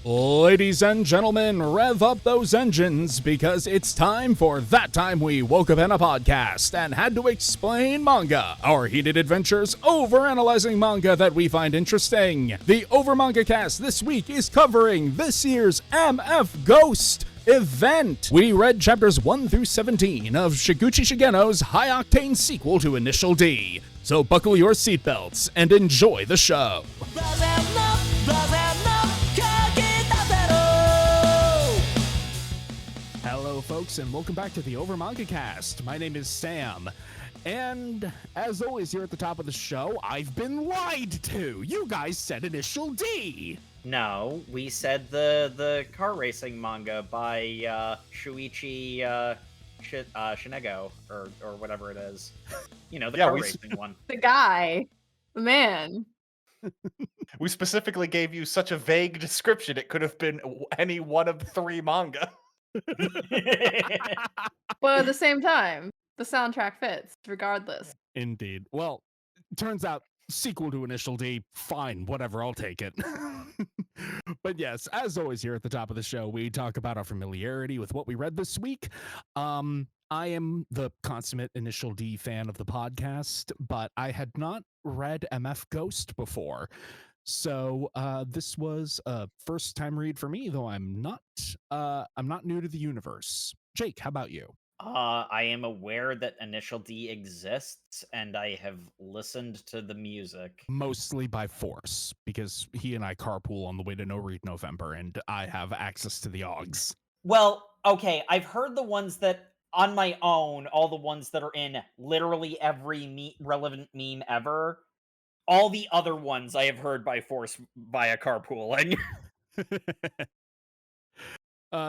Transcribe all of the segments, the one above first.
Ladies and gentlemen, rev up those engines because it's time for That Time We Woke Up in a Podcast and Had to Explain Manga, our heated adventures overanalyzing manga that we find interesting. The Over Manga Cast this week is covering this year's MF Ghost event. We read chapters 1 through 17 of Shiguchi Shigeno's high-octane sequel to Initial D. So buckle your seatbelts and enjoy the show. Hello folks and welcome back to the Over Manga Cast. My name is Sam, and as always here at the top of the show, I've been lied to. You guys said Initial D. No, we said the car racing manga by Shuichi Shinego or whatever it is. You know, the car racing one. The guy. The man. We specifically gave you such a vague description, it could have been any one of 3 manga. But at the same time, the soundtrack fits, regardless. Indeed. Well, turns out sequel to Initial D, fine, whatever, I'll take it. But yes, as always here at the top of the show, we talk about our familiarity with what we read this week. I am the consummate Initial D fan of the podcast, but I had not read MF Ghost before. So this was a first time read for me, though I'm not new to the universe. Jake, how about you? I am aware that Initial D exists, and I have listened to the music. Mostly by force, because he and I carpool on the way to No Read November, and I have access to the OGs. Well, okay, I've heard the ones that, on my own, all the ones that are in literally every relevant meme ever. All the other ones I have heard by force via carpooling.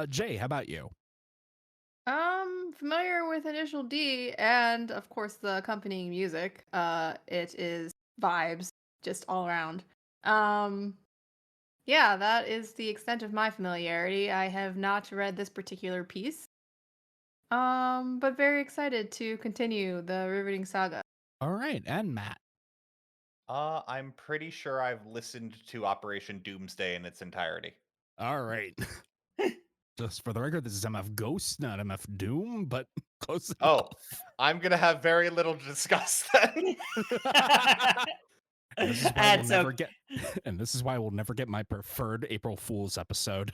Jay, how about you? Familiar with Initial D and, of course, the accompanying music. It is vibes, just all around. Yeah, that is the extent of my familiarity. I have not read this particular piece. But very excited to continue the riveting saga. All right, and Matt. I'm pretty sure I've listened to Operation Doomsday in its entirety. All right. Just for the record, this is MF Ghost, not MF Doom, but close enough. Oh, I'm gonna have very little to discuss then. And this is why we'll never get, and this is why we'll never get my preferred April Fool's episode.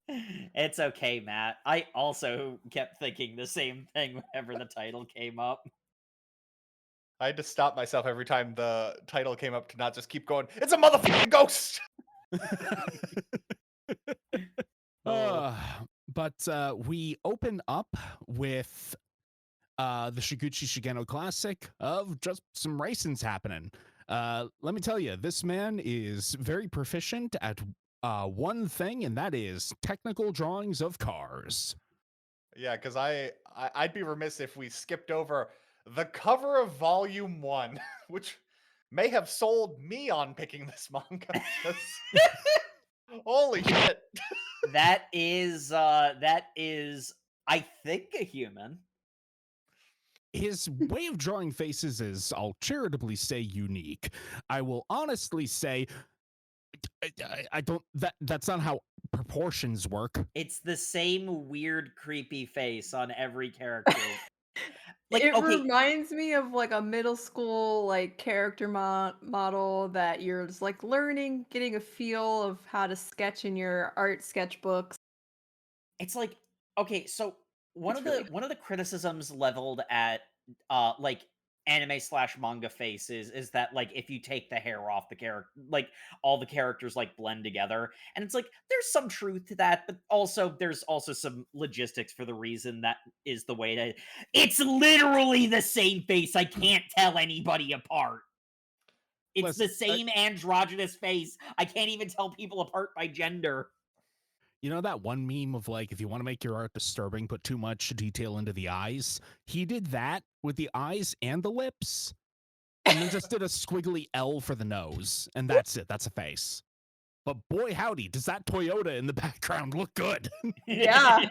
It's okay, Matt. I also kept thinking the same thing whenever the title came up. I had to stop myself every time the title came up to not just keep going, it's a motherfucking ghost! But we open up with the Shiguchi Shigeno classic of just some racings happening. Let me tell you, this man is very proficient at one thing, and that is technical drawings of cars. Yeah, because I'd be remiss if we skipped over the cover of Volume 1, which may have sold me on picking this manga. Holy shit. That is, I think, a human. His way of drawing faces is, I'll charitably say, unique. I will honestly say, I don't, that's not how proportions work. It's the same weird, creepy face on every character. Like, it reminds me of like a middle school like character model that you're just like learning, getting a feel of how to sketch in your art sketchbooks. It's like, okay, so one of the criticisms leveled at like anime/manga faces is that like if you take the hair off the character, like all the characters like blend together, and it's like there's some truth to that, but also there's also some logistics for the reason that is the way to. It's literally the same face. I can't tell anybody apart. It's the same androgynous face. I can't even tell people apart by gender. You know that one meme of like, if you want to make your art disturbing, put too much detail into the eyes? He did that with the eyes and the lips, and then just did a squiggly L for the nose, and that's it. That's a face. But boy, howdy, does that Toyota in the background look good? Yeah,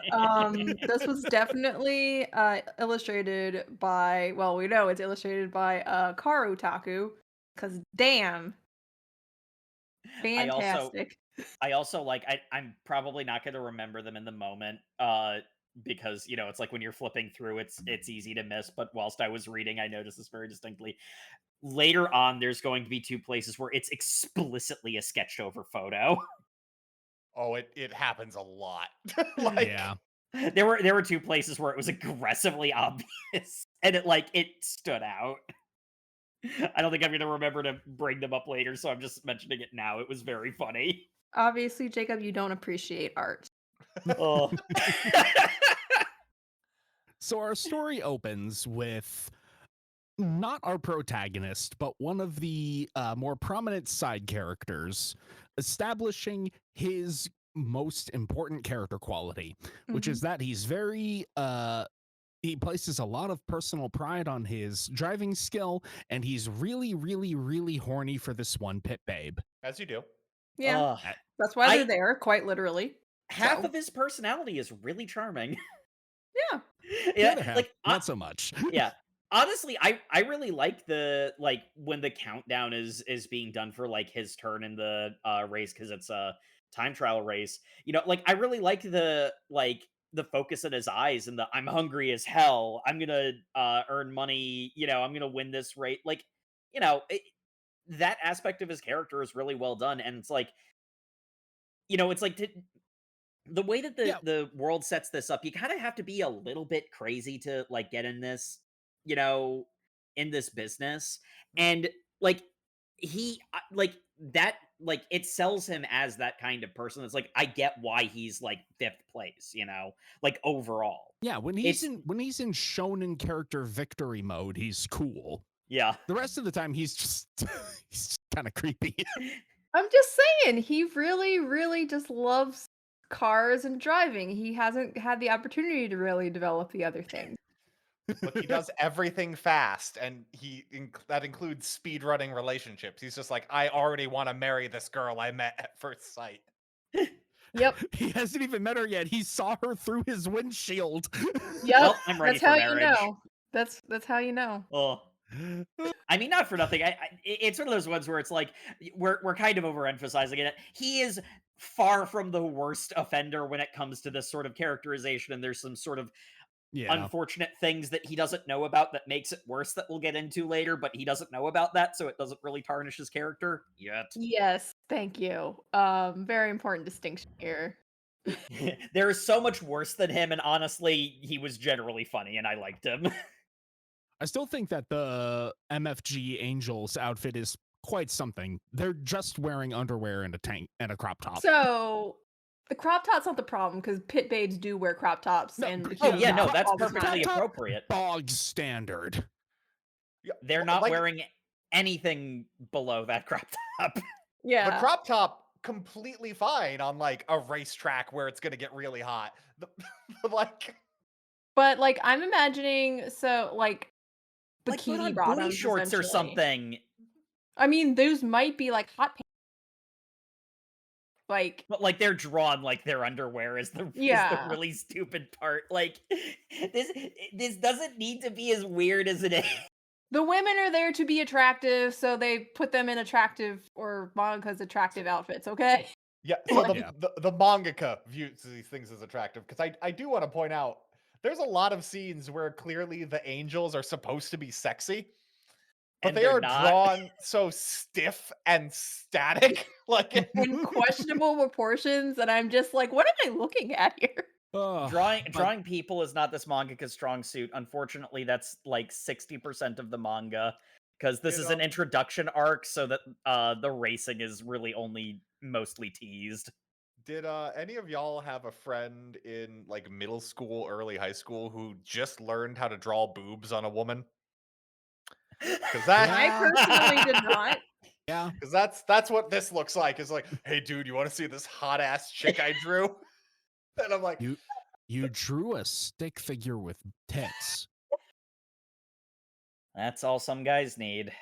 this was definitely illustrated by, well, we know it's illustrated by Car Otaku, because damn, I also Fantastic. I also like I'm probably not going to remember them in the moment because you know it's like when you're flipping through it's easy to miss, but whilst I was reading I noticed this very distinctly. Later on there's going to be two places where it's explicitly a sketched over photo. Oh, it happens a lot. Yeah. There were two places where it was aggressively obvious and it stood out. I don't think I'm going to remember to bring them up later, so I'm just mentioning it now. It was very funny. Obviously, Jacob, you don't appreciate art. Oh. So our story opens with not our protagonist, but one of the more prominent side characters establishing his most important character quality, which is that he's very he places a lot of personal pride on his driving skill, and he's really, really, really horny for this one pit babe. As you do. Yeah, Ugh. that's why they're I there, quite literally. half So, of his personality is really charming. yeah. The Yeah, other half, like not so much. yeah. Honestly, I really like the like when the countdown is being done for like his turn in the race because it's a time trial race. You know, like I really like the focus in his eyes and the I'm hungry as hell. I'm gonna earn money. You know, I'm gonna win this race. Like, you know, that aspect of his character is really well done, and it's like you know, it's like the way that Yeah. the world sets this up, you kind of have to be a little bit crazy to like get in this, you know, in this business. And like like that like it sells him as that kind of person. It's like I get why he's like fifth place, you know, like overall. Yeah, when It's he's in shonen character victory mode, he's cool. yeah. The rest of the time, he's just he's kind of creepy. I'm just saying, he really, really just loves cars and driving. He hasn't had the opportunity to really develop the other things. Look, he does everything fast, and that includes speed running relationships. He's just like, I already want to marry this girl I met at first sight. Yep. He hasn't even met her yet. He saw her through his windshield. Yep. Well, I'm ready That's for how marriage. you know. That's how you know. Oh. I mean, not for nothing. It's one of those ones where it's like we're kind of overemphasizing it. He is far from the worst offender when it comes to this sort of characterization, and there's some sort of Yeah. unfortunate things that he doesn't know about that makes it worse that we'll get into later. But he doesn't know about that, so it doesn't really tarnish his character yet. Yes, thank you. Very important distinction here. There is so much worse than him, and honestly, he was generally funny, and I liked him. I still think that the MFG Angels outfit is quite something. They're just wearing underwear and a tank and a crop top. So the crop top's not the problem because pit babes do wear crop tops, No, and Oh yeah, no, bikinis that's all the perfectly time. appropriate. Bog standard. Yeah, They're not like, wearing anything below that crop top. the Yeah, crop top completely fine on like a racetrack where it's gonna get really hot. Like, but like I'm imagining, so like Like put bikini on booty bottoms, shorts or essentially. something. I mean, those might be like hot pants. Like, But like they're drawn like their underwear is the yeah. really stupid part. Like this doesn't need to be as weird as it is. The women are there to be attractive, so they put them in attractive or manga's attractive outfits, okay? yeah, so Like- the mangaka views these things as attractive because I do want to point out there's a lot of scenes where clearly the angels are supposed to be sexy, but And they they're are not. drawn so stiff and static. Like, in questionable proportions, and I'm just like, what am I looking at here? Drawing people is not this mangaka's strong suit. Unfortunately, that's like 60% of the manga. Because this is an introduction arc, so that the racing is really only mostly teased. did any of y'all have a friend in like middle school, early high school who just learned how to draw boobs on a woman? Because I personally did not. Yeah. Because that's what this looks like. Is like, hey, dude, you want to see this hot ass chick I drew? And I'm like, You drew a stick figure with tits. That's all some guys need.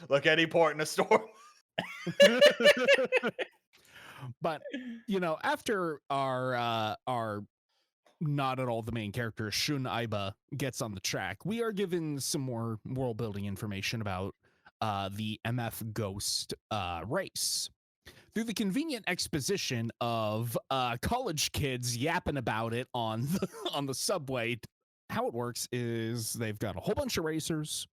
Look, any port in a storm. But you know, after our not at all the main character Shun Aiba gets on the track, we are given some more world building information about the MF Ghost race. Through the convenient exposition of college kids yapping about it on the subway, how it works is they've got a whole bunch of racers,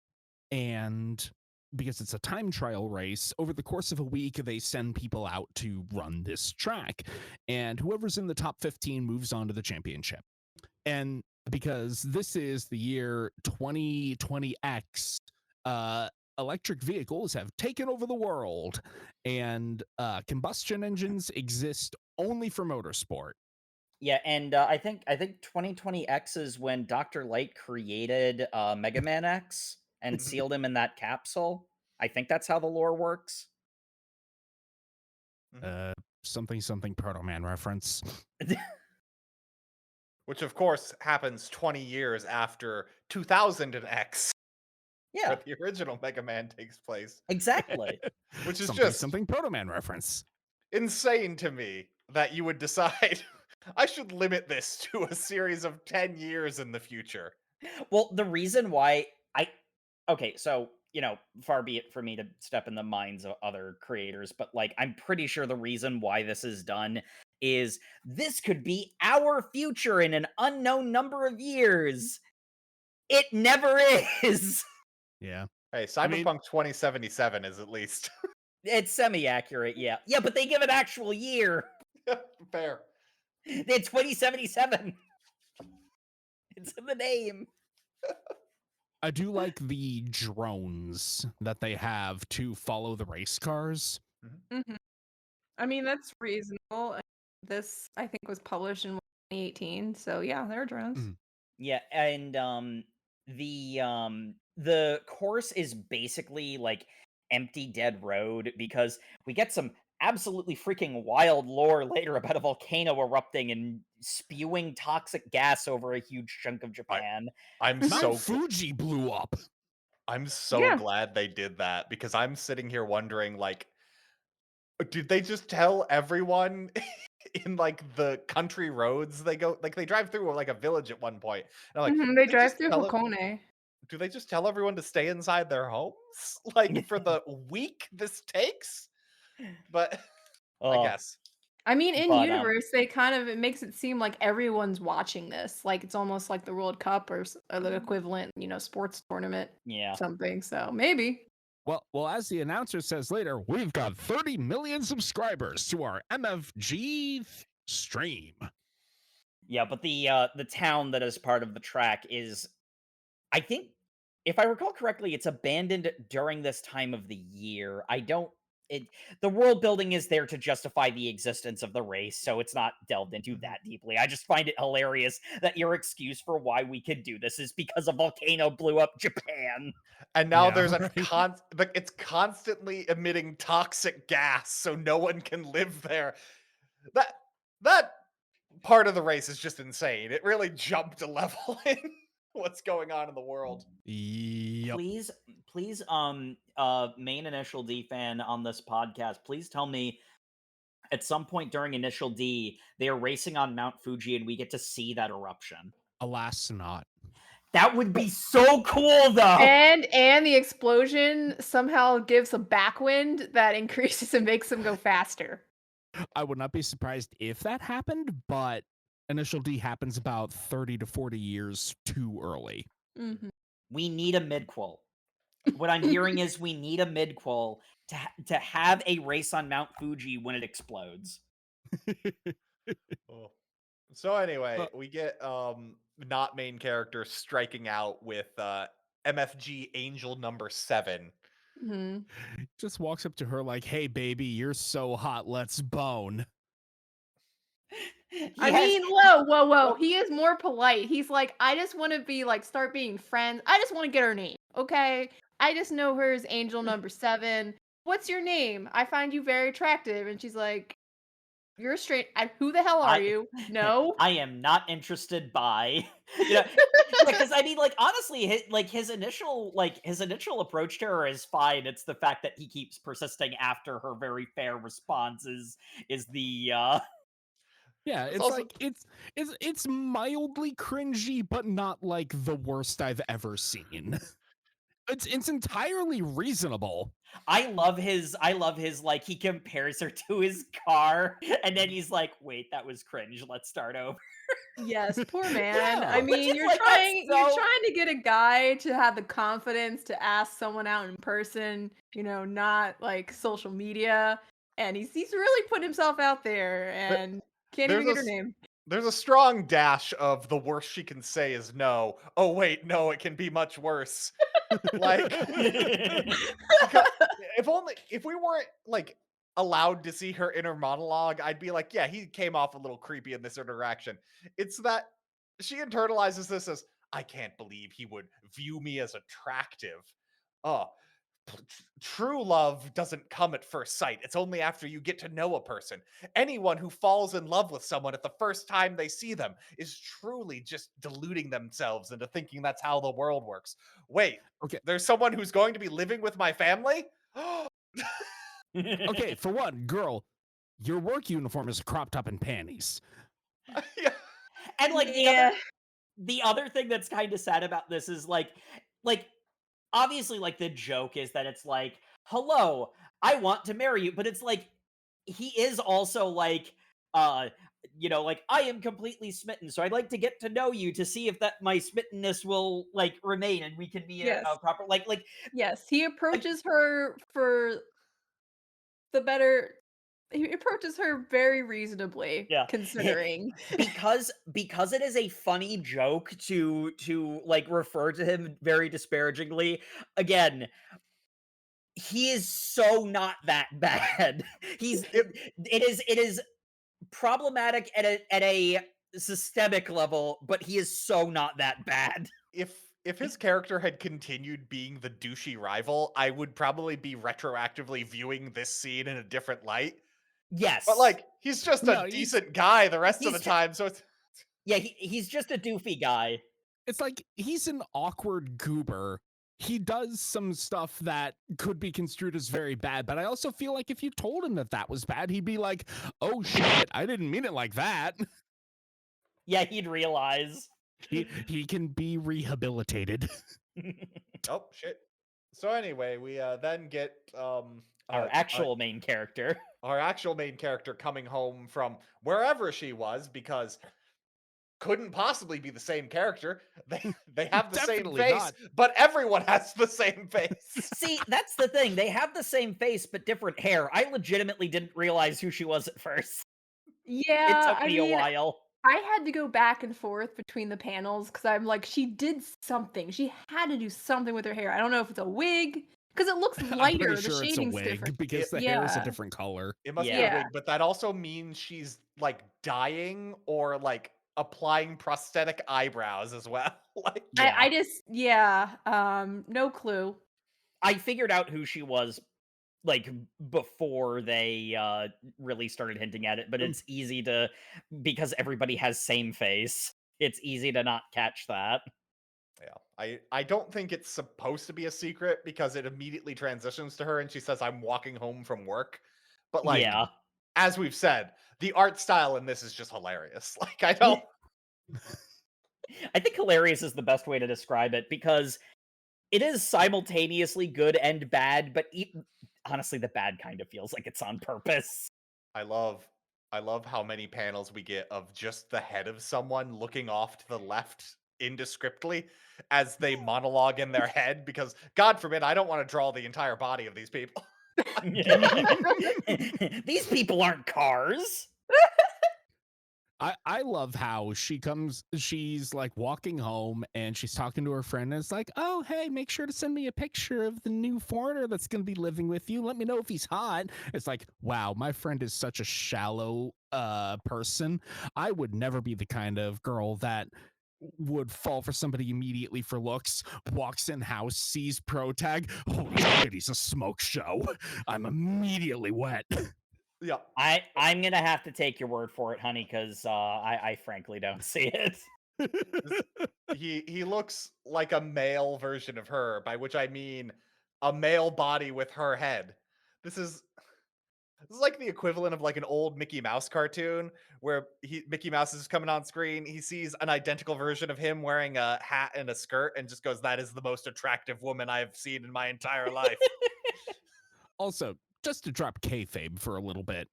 and because it's a time trial race, over the course of a week, they send people out to run this track, and whoever's in the top 15 moves on to the championship. And because this is the year 2020X, electric vehicles have taken over the world, and combustion engines exist only for motorsport. Yeah, and I think 2020X is when Dr. Light created Mega Man X and sealed him in that capsule. I think that's how the lore works. Something Proto Man reference. Which, of course, happens 20 years after 2000X. Yeah, where the original Mega Man takes place. exactly. Which is something Proto Man reference. Insane to me that you would decide I should limit this to a series of 10 years in the future. Well, the reason why okay, so, far be it for me to step in the minds of other creators, but like I'm pretty sure the reason why this is done is this could be our future in an unknown number of years. It never is. Yeah. Hey, Cyberpunk 2077 is at least. It's semi-accurate, yeah. Yeah, but they give an actual year. Fair. It's 2077. It's in the name. I do like the drones that they have to follow the race cars. I mean, that's reasonable. This, I think, was published in 2018, so yeah, there are drones. Yeah, and the course is basically like empty dead road because we get some absolutely freaking wild lore later about a volcano erupting and spewing toxic gas over a huge chunk of Japan. I'm Mount so Fuji blew up. I'm so glad they did that because I'm sitting here wondering, like, did they just tell everyone in like the country roads they go, like they drive through like a village at one point? And I'm like, They "Did drive just through tell it- Hakone. do they just tell everyone to stay inside their homes like for the week this takes?" But I guess. I mean, in But, universe, they it makes it seem like everyone's watching this. Like it's almost like the World Cup or the equivalent, sports tournament, yeah. something. So maybe. Well, as the announcer says later, we've got 30 million subscribers to our MFG stream. Yeah, but the town that is part of the track is, I think, if I recall correctly, it's abandoned during this time of the year. The world building is there to justify the existence of the race, so it's not delved into that deeply. I just find it hilarious that your excuse for why we could do this is because a volcano blew up Japan. And now there's it's constantly emitting toxic gas, so no one can live there. That part of the race is just insane. It really jumped a level in what's going on in the world. Yep. Please, main Initial D fan on this podcast, please tell me at some point during Initial D, they are racing on Mount Fuji and we get to see that eruption. Alas, not. That would be so cool, though. And the explosion somehow gives a backwind that increases and makes them go faster. I would not be surprised if that happened, but Initial D happens about 30 to 40 years too early. We need a midquel. What I'm hearing is we need a midquel to have a race on Mount Fuji when it explodes. So anyway, we get not main character striking out with MFG Angel number 7. Just walks up to her like, "Hey baby, you're so hot, let's bone." I mean, whoa. He is more polite. He's like, I just want to be like, start being friends. I just want to get her name. Okay. I just know her as Angel number 7. What's your name? I find you very attractive. And she's like, you're straight. Who the hell are you? No. I am not interested by. Because I mean, like, honestly, his initial approach to her is fine. It's the fact that he keeps persisting after her very fair response is the Yeah, it's also, like it's mildly cringy, but not like the worst I've ever seen. It's entirely reasonable. I love his like he compares her to his car and then he's like, "Wait, that was cringe. Let's start over." Yes, poor man. I Yeah. Which mean, is like that's you're so trying to get a guy to have the confidence to ask someone out in person, not like social media, and he's really put himself out there Th- and can't There's even a get her s- name. there's a strong dash of the worst she can say is no. Oh wait, no, it can be much worse. Like because if we weren't like allowed to see her inner monologue, I'd be like, yeah, he came off a little creepy in this interaction. It's that she internalizes this as I can't believe he would view me as attractive. Oh, true love doesn't come at first sight. It's only after you get to know a person. Anyone who falls in love with someone at the first time they see them is truly just deluding themselves into thinking that's how the world works. Wait, Okay. there's someone who's going to be living with my family? Okay, for one, girl, your work uniform is a crop top and panties. Yeah. And like Yeah. the other thing that's kind of sad about this is like obviously like the joke is that it's like, "Hello, I want to marry you." But it's like he is also like uh like I am completely smitten, so I'd like to get to know you to see if that my smittenness will like remain and we can be a Yes. proper like Yes, he like approaches her for the better he approaches her very reasonably yeah. considering. Because it is a funny joke to like refer to him very disparagingly. Again, he is so not that bad. He's If it is problematic at a systemic level, but he is so not that bad. if his character had continued being the douchey rival, I would probably be retroactively viewing this scene in a different light. But Yes. like, he's just No, a decent guy the rest of the He's time, so it's yeah, he's just a doofy guy. it's like he's an awkward goober. He does some stuff that could be construed as very bad, but I also feel like if you told him that that was bad, he'd be like, "Oh shit, I didn't mean it like that." Yeah, he'd realize. He can be rehabilitated. oh shit. So anyway, we then get Our actual main character. our actual main character coming home from wherever she was because couldn't possibly be the same character. They have the same Definitely face, not. but everyone has the same face. See, that's the thing. They have the same face but different hair. I legitimately didn't realize who she was at first. It Yeah, took I me a mean, while. I had to go back and forth between the panels because I'm like, she did something. She had to do something with her hair. I don't know if it's a wig because it looks I'm pretty lighter. The sure it's a shading's different. wig because It- the hair is a Yeah. different color. It must be a Yeah. wig, but that also means she's like dyeing or like applying prosthetic eyebrows as well. Like Yeah. I just, yeah, no clue. I figured out who she was like before they really started hinting at it, but it's easy to because everybody has same face. It's easy to not catch that. yeah, I don't think it's supposed to be a secret because it immediately transitions to her and she says, "I'm walking home from work." But like, Yeah. as we've said, the art style in this is just hilarious. Like I don't. I think hilarious is the best way to describe it because it is simultaneously good and bad, but honestly, the bad kind of feels like it's on purpose. I love I love how many panels we get of just the head of someone looking off to the left indescriptly as they monologue in their head because God forbid I don't want to draw the entire body of these people. These people aren't cars. I love how she's like walking home and she's talking to her friend and it's like, "Oh, hey, make sure to send me a picture of the new foreigner that's going to be living with you. Let me know if he's hot." It's like, wow, my friend is such a shallow person. I would never be the kind of girl that would fall for somebody immediately for looks, walks in house, sees pro tag, holy shit, he's a smoke show. I'm immediately wet. Yeah. I'm gonna have to take your word for it, honey, because I frankly don't see it. He looks like a male version of her, by which I mean a male body with her head. This is This is like the equivalent of like an old Mickey Mouse cartoon where Mickey Mouse is coming on screen. He sees an identical version of him wearing a hat and a skirt and just goes, "That is the most attractive woman I have seen in my entire life." Also, just to drop kayfabe for a little bit,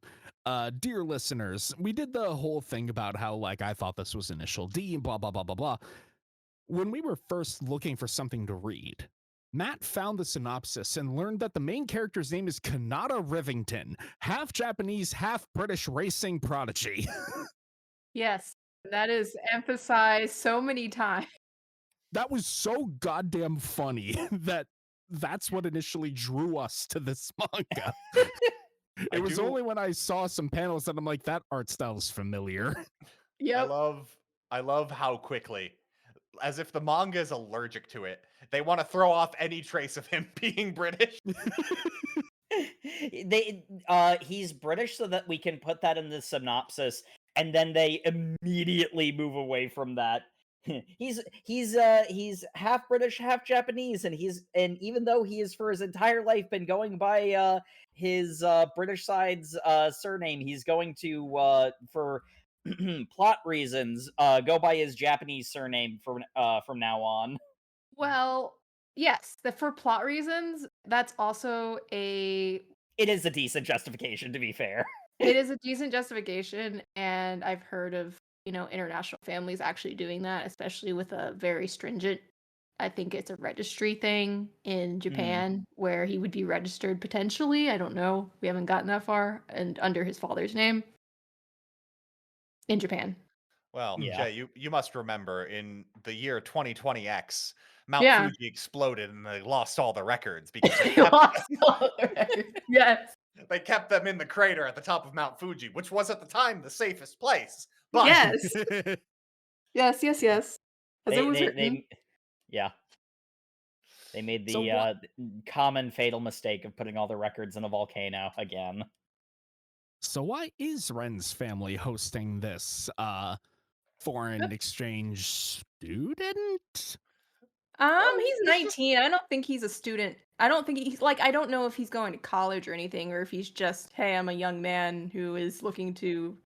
dear listeners, we did the whole thing about how, like, I thought this was Initial D, blah, blah, blah, blah, blah. When we were first looking for something to read, Matt found the synopsis and learned that the main character's name is Kanata Rivington, half Japanese, half British racing prodigy. Yes, that is emphasized so many times. That was so goddamn funny that that's what initially drew us to this manga. It was only when I saw some panels that I'm like, that art style is familiar. Yep. I love how quickly, as if the manga is allergic to it, they want to throw off any trace of him being British. He's British so that we can put that in the synopsis, and then they immediately move away from that. He's half British, half Japanese, and even though he is for his entire life been going by his British side's surname, he's going to for plot reasons go by his Japanese surname from now on. Well, yes, for plot reasons, that's also It is a decent justification, to be fair. it is a decent justification, and I've heard of, international families actually doing that, especially with a very stringent, I think it's a registry thing in Japan where he would be registered potentially. I don't know. We haven't gotten that far, and under his father's name in Japan. Well, Yeah. Jay, you must remember in the year 2020X, Mount Yeah. Fuji exploded and they lost all the records because They lost all the records. Yes. they kept them in the crater at the top of Mount Fuji, which was at the time the safest place. But Yes. Yes, yes, yes. As it was They written. yeah. They made So the common fatal mistake of putting all the records in a volcano again. So why is Ren's family hosting this foreign exchange student? He's 19. I don't think he's a student. I don't think he's like I don't know if he's going to college or anything, or if he's just, hey, I'm a young man who is looking to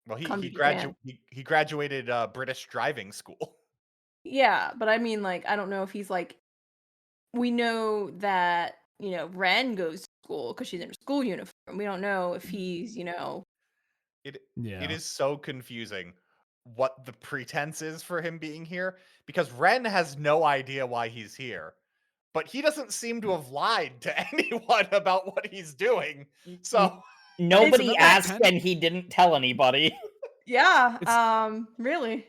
well, come to Japan. he graduated British driving school. Yeah, but I mean, like, I don't know if he's like we know that, Ren goes to school because she's in her school uniform. We don't know if he's, It Yeah. is so confusing what the pretense is for him being here because Ren has no idea why he's here. But he doesn't seem to have lied to anyone about what he's doing. So Nobody another asked 10 and he didn't tell anybody. Yeah, really.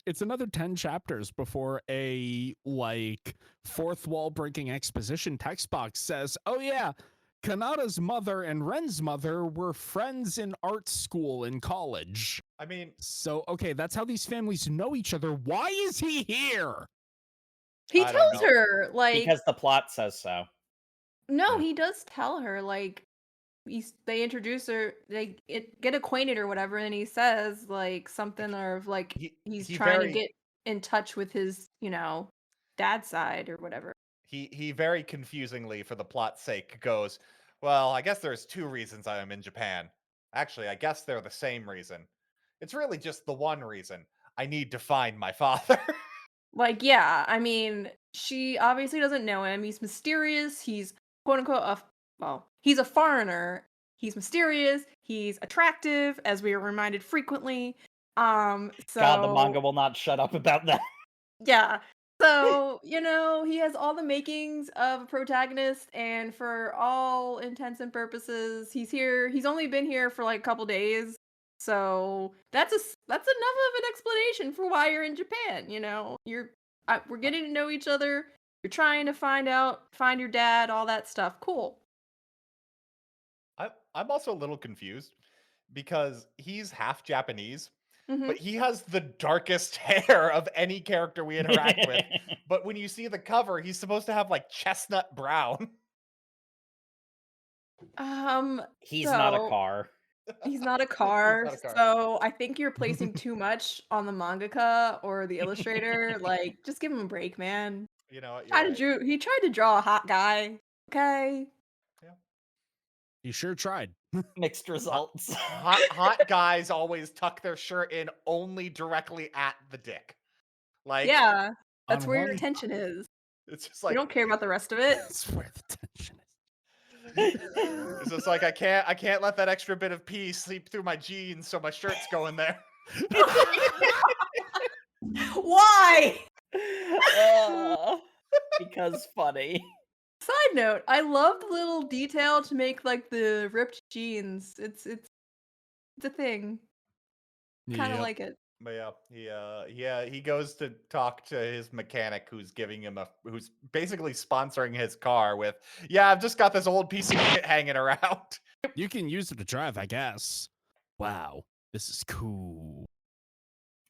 It's another 10 chapters before a like fourth wall breaking exposition text box says, "Oh yeah, Kanata's mother and Ren's mother were friends in art school in college." I mean, So okay, that's how these families know each other. Why is he here? He I don't tells know. her, like, Because the plot says so. no, Yeah. he does tell her, like, they introduce her, they get acquainted or whatever, and he says, like, something of, like, he's he trying to very get in touch with his, dad's side or whatever. he very confusingly, for the plot's sake, goes, "Well, I guess there's two reasons I am in Japan. Actually, I guess they're the same reason. It's really just the one reason. I need to find my father." Like, yeah, I mean, she obviously doesn't know him. He's mysterious. He's quote unquote he's a foreigner. He's mysterious. He's attractive, as we are reminded frequently. God, the manga So will not shut up about that. yeah. So, he has all the makings of a protagonist, and for all intents and purposes, he's here. He's only been here for like a couple days. So that's enough of an explanation for why you're in Japan. We're getting to know each other. You're trying to find your dad, all that stuff. Cool. I'm also a little confused because he's half Japanese, Hmm. but he has the darkest hair of any character we interact with. But when you see the cover, he's supposed to have like chestnut brown. He's not a So car. he's not a He's car. not a car. So I think you're placing too much on the mangaka or the illustrator. Like, just give him a break, man. You know what? You're right. He tried to draw a hot guy. Okay. Yeah. You sure tried. Mixed results. Hot guys always tuck their shirt in only directly at the dick. Like, Yeah, that's On where your one- attention is. it's just We like don't care about the rest of it. That's where the tension is. it's just like I can't let that extra bit of pee sleep through my jeans, so my shirt's going there. Why? Because funny. Side note, I love the little detail to make like the ripped jeans. It's a thing. Kind of Yep. like it. But yeah, he goes to talk to his mechanic who's giving him who's basically sponsoring his car with, yeah, I've just got this old piece of shit hanging around. You can use it to drive, I guess. Wow, this is cool.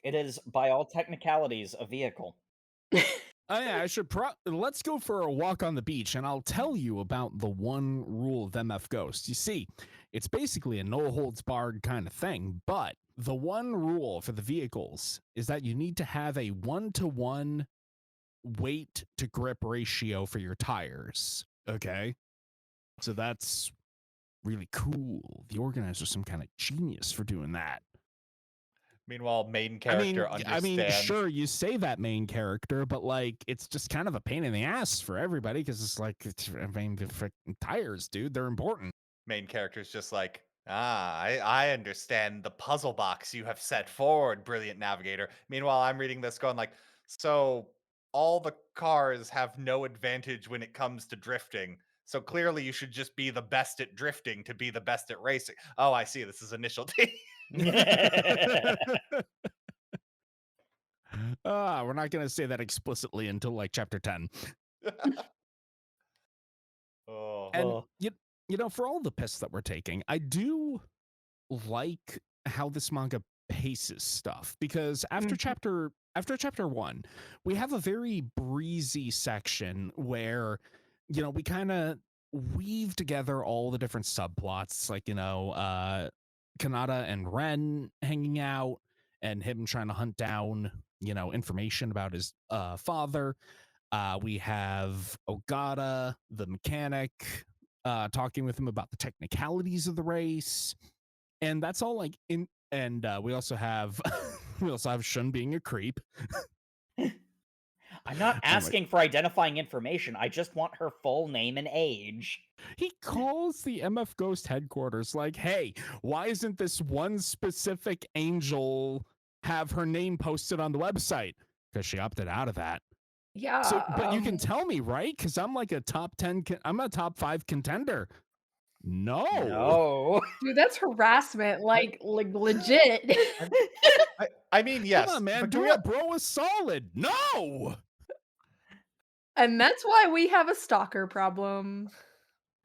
It is, by all technicalities, a vehicle. Oh yeah, I should let's go for a walk on the beach and I'll tell you about the one rule of MF Ghost. You see, it's basically a no holds barred kind of thing, but the one rule for the vehicles is that you need to have a 1-to-1 weight to grip ratio for your tires. Okay? So that's really cool. The organizer's some kind of genius for doing that. Meanwhile, main character understands. Sure, you say that main character, but like, it's just kind of a pain in the ass for everybody because it's like, the freaking tires, dude, they're important. Main character's just like, I understand the puzzle box you have set forward, brilliant navigator. Meanwhile, I'm reading this going like, so all the cars have no advantage when it comes to drifting. So clearly you should just be the best at drifting to be the best at racing. Oh, I see. This is initial D. We're not going to say that explicitly until like chapter 10. And you know, for all the piss that we're taking, I do like how this manga paces stuff because after chapter 1, we have a very breezy section where, you know, we kind of weave together all the different subplots, like, you know, Kanata and Ren hanging out and him trying to hunt down, you know, information about his father. We have Ogata, the mechanic, talking with him about the technicalities of the race, and that's all like in. And we also have Shun being a creep. I'm not asking for identifying information. I just want her full name and age. He calls the MF Ghost headquarters like, hey, why isn't this one specific angel have her name posted on the website? Because she opted out of that. Yeah. So, but you can tell me, right? Because I'm like a top 10, I'm a top 5 contender. No. Dude, that's harassment, like legit. I mean, yes. Come on, man. But Do a bro is solid. No. And that's why we have a stalker problem.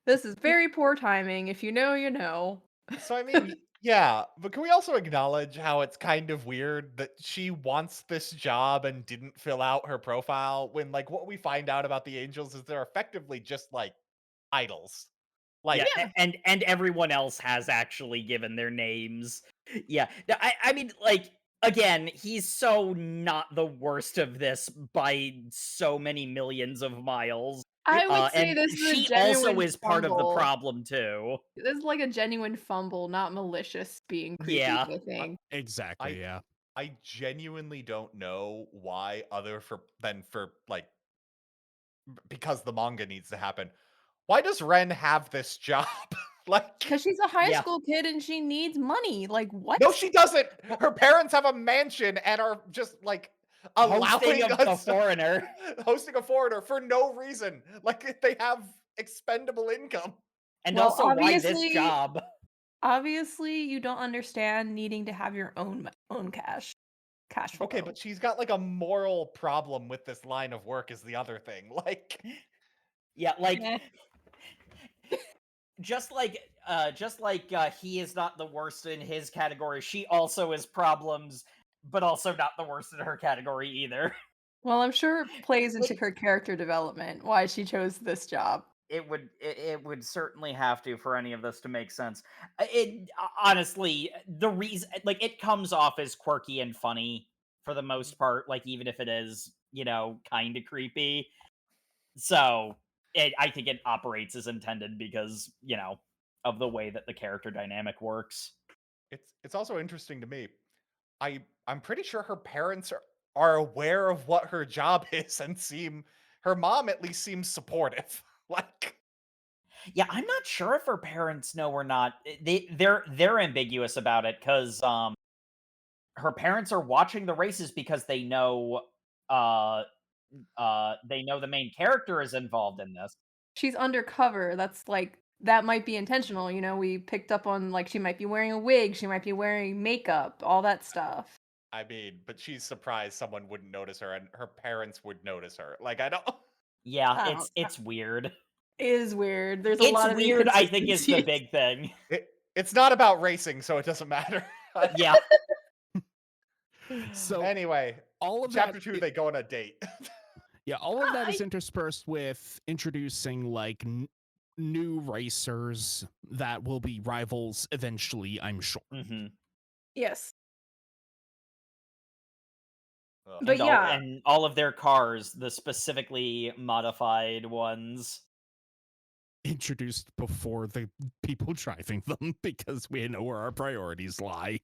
This is very poor timing. If you know, you know. So, I mean, yeah, but can we also acknowledge how it's kind of weird that she wants this job and didn't fill out her profile when, like, what we find out about the Angels is they're effectively just, like, idols. Like, yeah, and everyone else has actually given their names. Yeah, I mean, like, again, he's so not the worst of this by so many millions of miles. I would say and this is a she genuine also is part of the fumble. problem too. This is like a genuine fumble, not malicious being creepy, Yeah. I think. Exactly, yeah. I genuinely don't know why because the manga needs to happen. Why does Ren have this job? Like, because she's a high school kid and she needs money. Like, what? No, she doesn't. Her parents have a mansion and are just like Hosting allowing a us foreigner. hosting a foreigner for no reason. Like, they have expendable income. And Well, also, why this job? Obviously, you don't understand needing to have your own cash flow. Okay, but she's got like a moral problem with this line of work is the other thing. Like, yeah, like just like he is not the worst in his category, she also has problems, but also not the worst in her category either. Well, I'm sure it plays into her character development why she chose this job. It would certainly have to for any of this to make sense. It honestly, the reason, like, it comes off as quirky and funny for the most part, like, even if it is, you know, kind of creepy. So I think it operates as intended because, you know, of the way that the character dynamic works. It's also interesting to me. I'm pretty sure her parents are aware of what her job is and her mom at least seems supportive. Like, Yeah, I'm not sure if her parents know or not. They're ambiguous about it because her parents are watching the races because uh they know the main character is involved in this. She's undercover. That's like that might be intentional, you know, we picked up on like she might be wearing a wig, she might be wearing makeup, all that stuff. I mean, but she's surprised someone wouldn't notice her and her parents would notice her. Like, I don't. Yeah, I don't it's weird. It is weird. There's a It's lot of weird, I think, is the inconsistencies. big thing. It's not about racing, so it doesn't matter. Yeah. So Anyway, all of chapter that, 2, they go on a date. yeah, all of that is I interspersed with introducing like new racers that will be rivals eventually, I'm sure. Mhm. Yes. Ugh. But yeah. And all of their cars, the specifically modified ones. Introduced before the people driving them because we know where our priorities lie.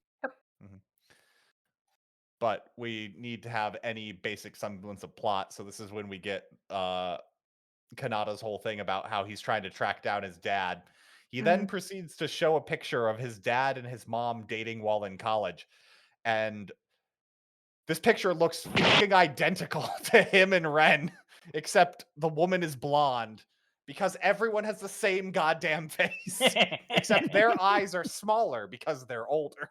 But we need to have any basic semblance of plot, so this is when we get Kanata's whole thing about how he's trying to track down his dad. He then proceeds to show a picture of his dad and his mom dating while in college. And this picture looks fucking identical to him and Ren, except the woman is blonde because everyone has the same goddamn face, except their eyes are smaller because they're older.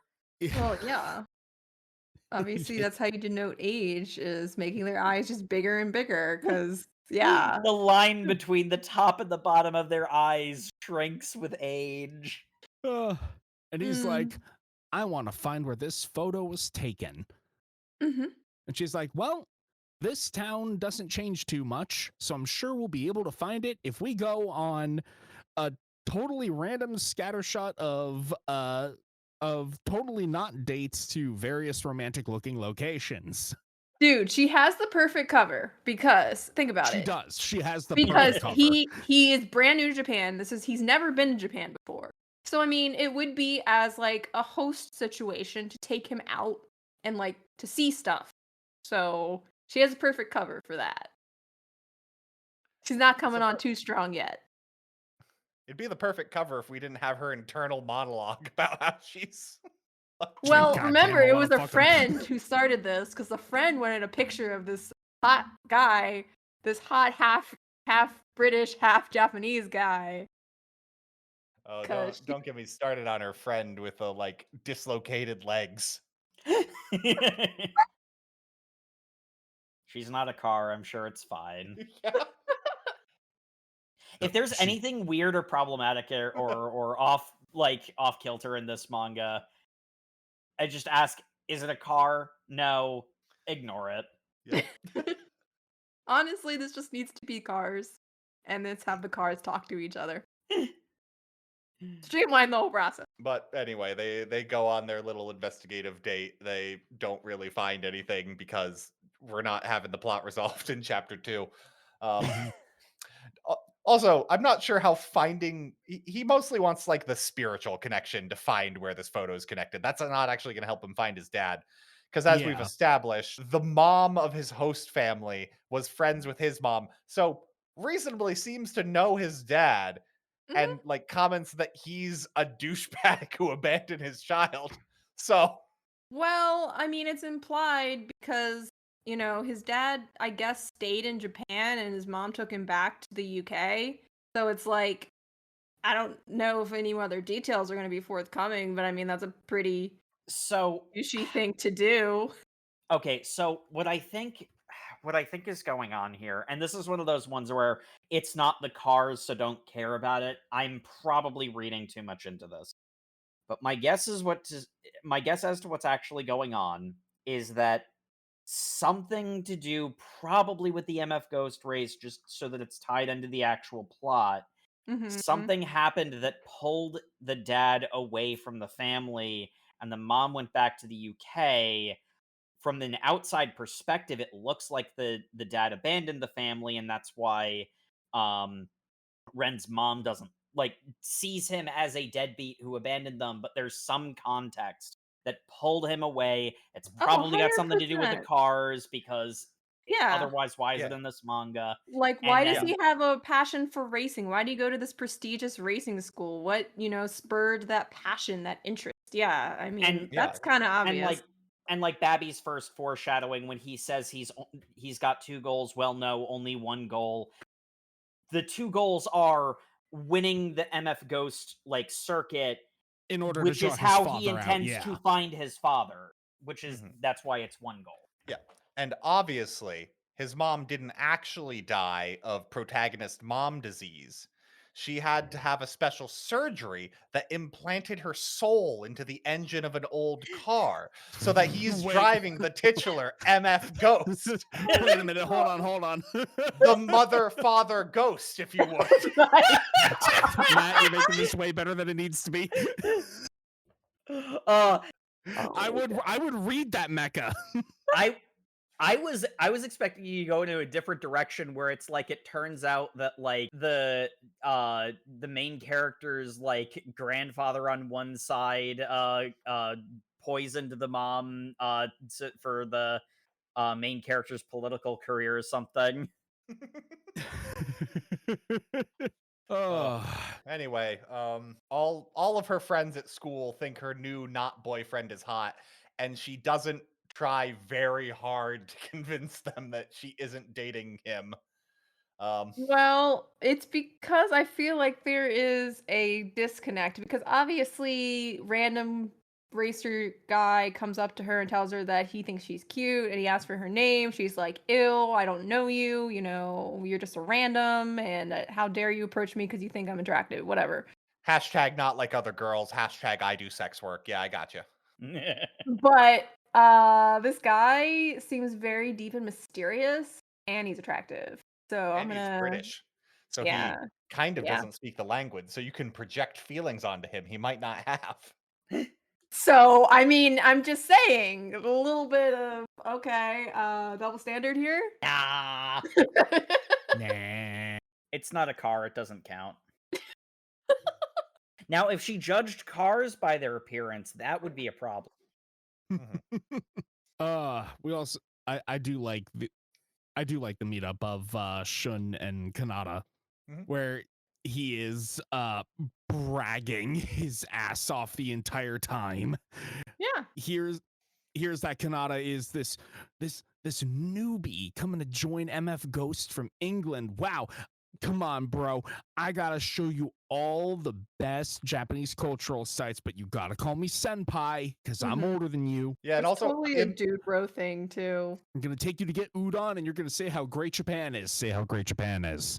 Well, yeah. Obviously, that's how you denote age is making their eyes just bigger and bigger because yeah. The line between the top and the bottom of their eyes shrinks with age. And he's Mm. like, I want to find where this photo was taken. Mhm. And she's like, well, this town doesn't change too much, so I'm sure we'll be able to find it if we go on a totally random scattershot of totally not dates to various romantic looking locations. Dude, she has the perfect cover because think about She it. does. She has the Because perfect cover. he is brand new to Japan. He's never been to Japan before. So I mean, it would be as like a host situation to take him out and like to see stuff. So she has a perfect cover for that. She's not coming on too strong yet. It'd be the perfect cover if we didn't have her internal monologue about how she's. Well, Goddamn, remember, I it wanna was a fuck him. friend who started this because the friend wanted a picture of this hot guy, this hot half British, half Japanese guy. Oh, 'Cause don't get me started on her friend with the like dislocated legs. She's not a car, I'm sure it's fine. Yeah. If there's anything weird or problematic or off kilter in this manga, I just ask, is it a car? No. Ignore it. Yep. Honestly, this just needs to be cars, and let's have the cars talk to each other. Streamline the whole process. But anyway, they go on their little investigative date. They don't really find anything because we're not having the plot resolved in chapter 2. Also, I'm not sure how finding he mostly wants like the spiritual connection to find where this photo is connected. That's not actually going to help him find his dad. Because as we've Yeah. established, the mom of his host family was friends with his mom. So reasonably seems to know his dad and like comments that he's a douchebag who abandoned his child. So Well, I mean, it's implied because, you know, his dad, I guess, stayed in Japan and his mom took him back to the UK. So it's like, I don't know if any other details are going to be forthcoming, but I mean, that's a pretty douchey thing to do. Okay, so what I think is going on here, and this is one of those ones where it's not the cars, so don't care about it. I'm probably reading too much into this. But my guess as to what's actually going on is that something to do probably with the MF Ghost race, just so that it's tied into the actual plot. Something happened that pulled the dad away from the family, and the mom went back to the UK. From an outside perspective, it looks like the dad abandoned the family, and that's why Ren's mom doesn't like sees him as a deadbeat who abandoned them, but there's some context that pulled him away. It's probably got something to do with the 100%. cars, because Yeah. otherwise, why is it Yeah. in this manga? Like, And why does then he have a passion for racing? Why do you go to this prestigious racing school? What, spurred that passion, that interest? Yeah, I mean, Yeah. that's kind of and obvious. like Babby's first foreshadowing when he says he's got 2 goals. Well, no, only 1 goal. The 2 goals are winning the MF Ghost like circuit, In order to which draw is his how father he out, intends yeah. to find his father, which is Mhm. that's why it's 1 goal. Yeah. And obviously, his mom didn't actually die of protagonist mom disease. She had to have a special surgery that implanted her soul into the engine of an old car so that he's Wait. driving the titular MF Ghost. Wait a minute, hold on. The mother-father ghost, if you would. Matt, you're making this way better than it needs to be. I would read that mecha. I was expecting you to go into a different direction where it's like it turns out that like the main character's like grandfather on one side poisoned the mom for the main character's political career or something. Anyway, all of her friends at school think her new not boyfriend is hot, and she doesn't try very hard to convince them that she isn't dating him. Well, it's because I feel like there is a disconnect because obviously random racer guy comes up to her and tells her that he thinks she's cute and he asks for her name. She's like, "Ew, I don't know you, you're just a random and how dare you approach me because you think I'm attractive, whatever." Hashtag not like other girls. Hashtag I do sex work. Yeah, I got you. But this guy seems very deep and mysterious and he's attractive. So I'm And he's gonna British, so he yeah. kind of Yeah. doesn't speak the language, so you can project feelings onto him he might not have. So, I mean, I'm just saying, a little bit of okay, double standard here. Nah, Nah. it's not a car. It doesn't count. Now, if she judged cars by their appearance, that would be a problem. We also I do like the meetup of Shun and Kanata, where he is bragging his ass off the entire time. Yeah. Here's that Kanata is this newbie coming to join MF Ghost from England. Wow. Come on, bro. I gotta show you all the best Japanese cultural sites, but you gotta call me senpai because I'm older than you. Yeah, and It's also totally a dude bro thing too. I'm gonna take you to get udon, and you're gonna say how great Japan is. Say how great Japan is.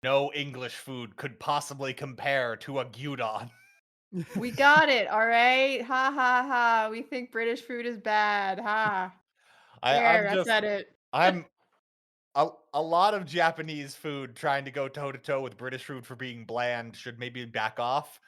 no English food could possibly compare to a gyudon. We got it, all right. Ha ha ha. We think British food is bad. Ha. There, I said it. I'm a lot of Japanese food trying to go toe to toe with British food for being bland should maybe back off.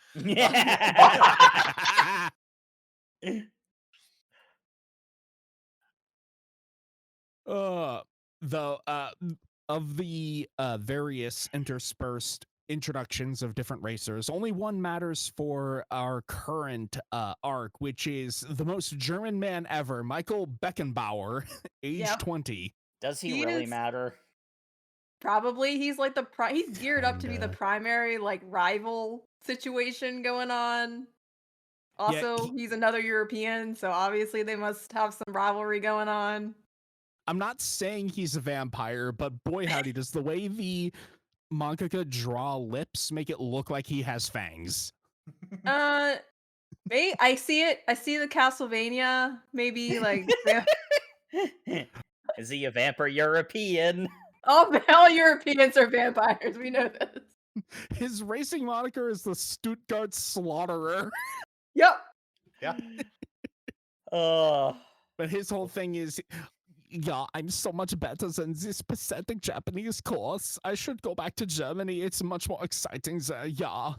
Of the various interspersed introductions of different racers, only one matters for our current arc, which is the most German man ever, Michael Beckenbauer, age 20. Does he really is matter? Probably. He's like he's geared up to be the primary like rival situation going on. Also, he's another European, so obviously they must have some rivalry going on. I'm not saying he's a vampire, but boy howdy, does the way the mangaka draw lips make it look like he has fangs. I see it. I see the Castlevania. Maybe like Is he a vampire European? all Europeans are vampires. We know this. His racing moniker is the Stuttgart Slaughterer. Yep. Yeah. But his whole thing is, yeah, I'm so much better than this pathetic Japanese course. I should go back to Germany. It's much more exciting there, yeah.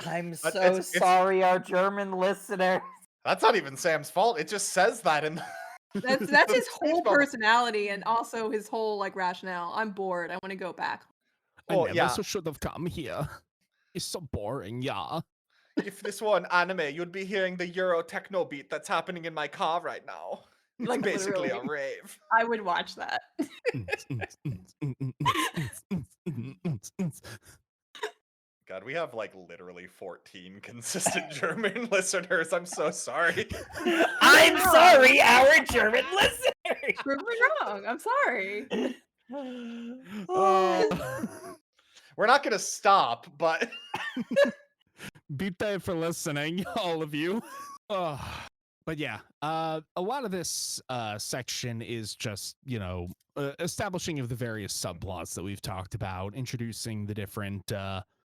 I'm so sorry, our German listener. That's not even Sam's fault. It just says that in That's his whole personality and also his whole like rationale. I'm bored. I want to go back. I Oh, never yeah. should have come here. It's so boring, yeah. If this were an anime, you'd be hearing the Euro techno beat that's happening in my car right now. It's Like, basically a literally. rave. I would watch that. God, we have like literally 14 consistent German listeners. I'm so sorry. I'm sorry, our German listeners. Prove me wrong. I'm sorry. We're not gonna stop, but Bitte for listening, all of you. But yeah, a lot of this section is just, establishing of the various subplots that we've talked about, introducing the different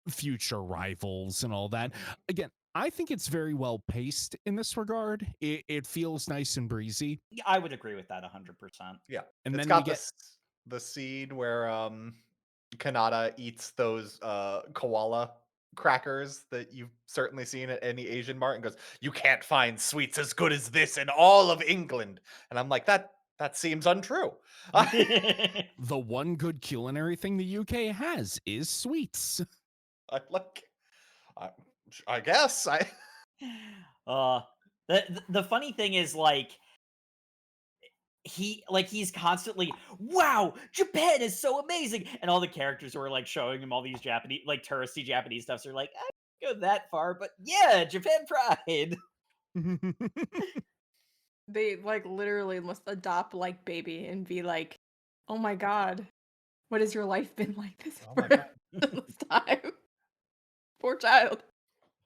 future rivals and all that. Again, I think it's very well paced in this regard. It feels nice and breezy. I would agree with that 100%. yeah, And it's then got we get the scene where Kanata eats those koala crackers that you've certainly seen at any Asian mart and goes, "You can't find sweets as good as this in all of England." And I'm like, that seems untrue. the one good culinary thing the UK has is sweets. I guess The funny thing is, like, he's constantly, wow, Japan is so amazing, and all the characters who are like showing him all these Japanese, like, touristy Japanese stuff are like, I don't go that far, but yeah, Japan pride. They like literally must adopt like baby and be like, oh my god, what has your life been like this Oh my God. this time? Poor child.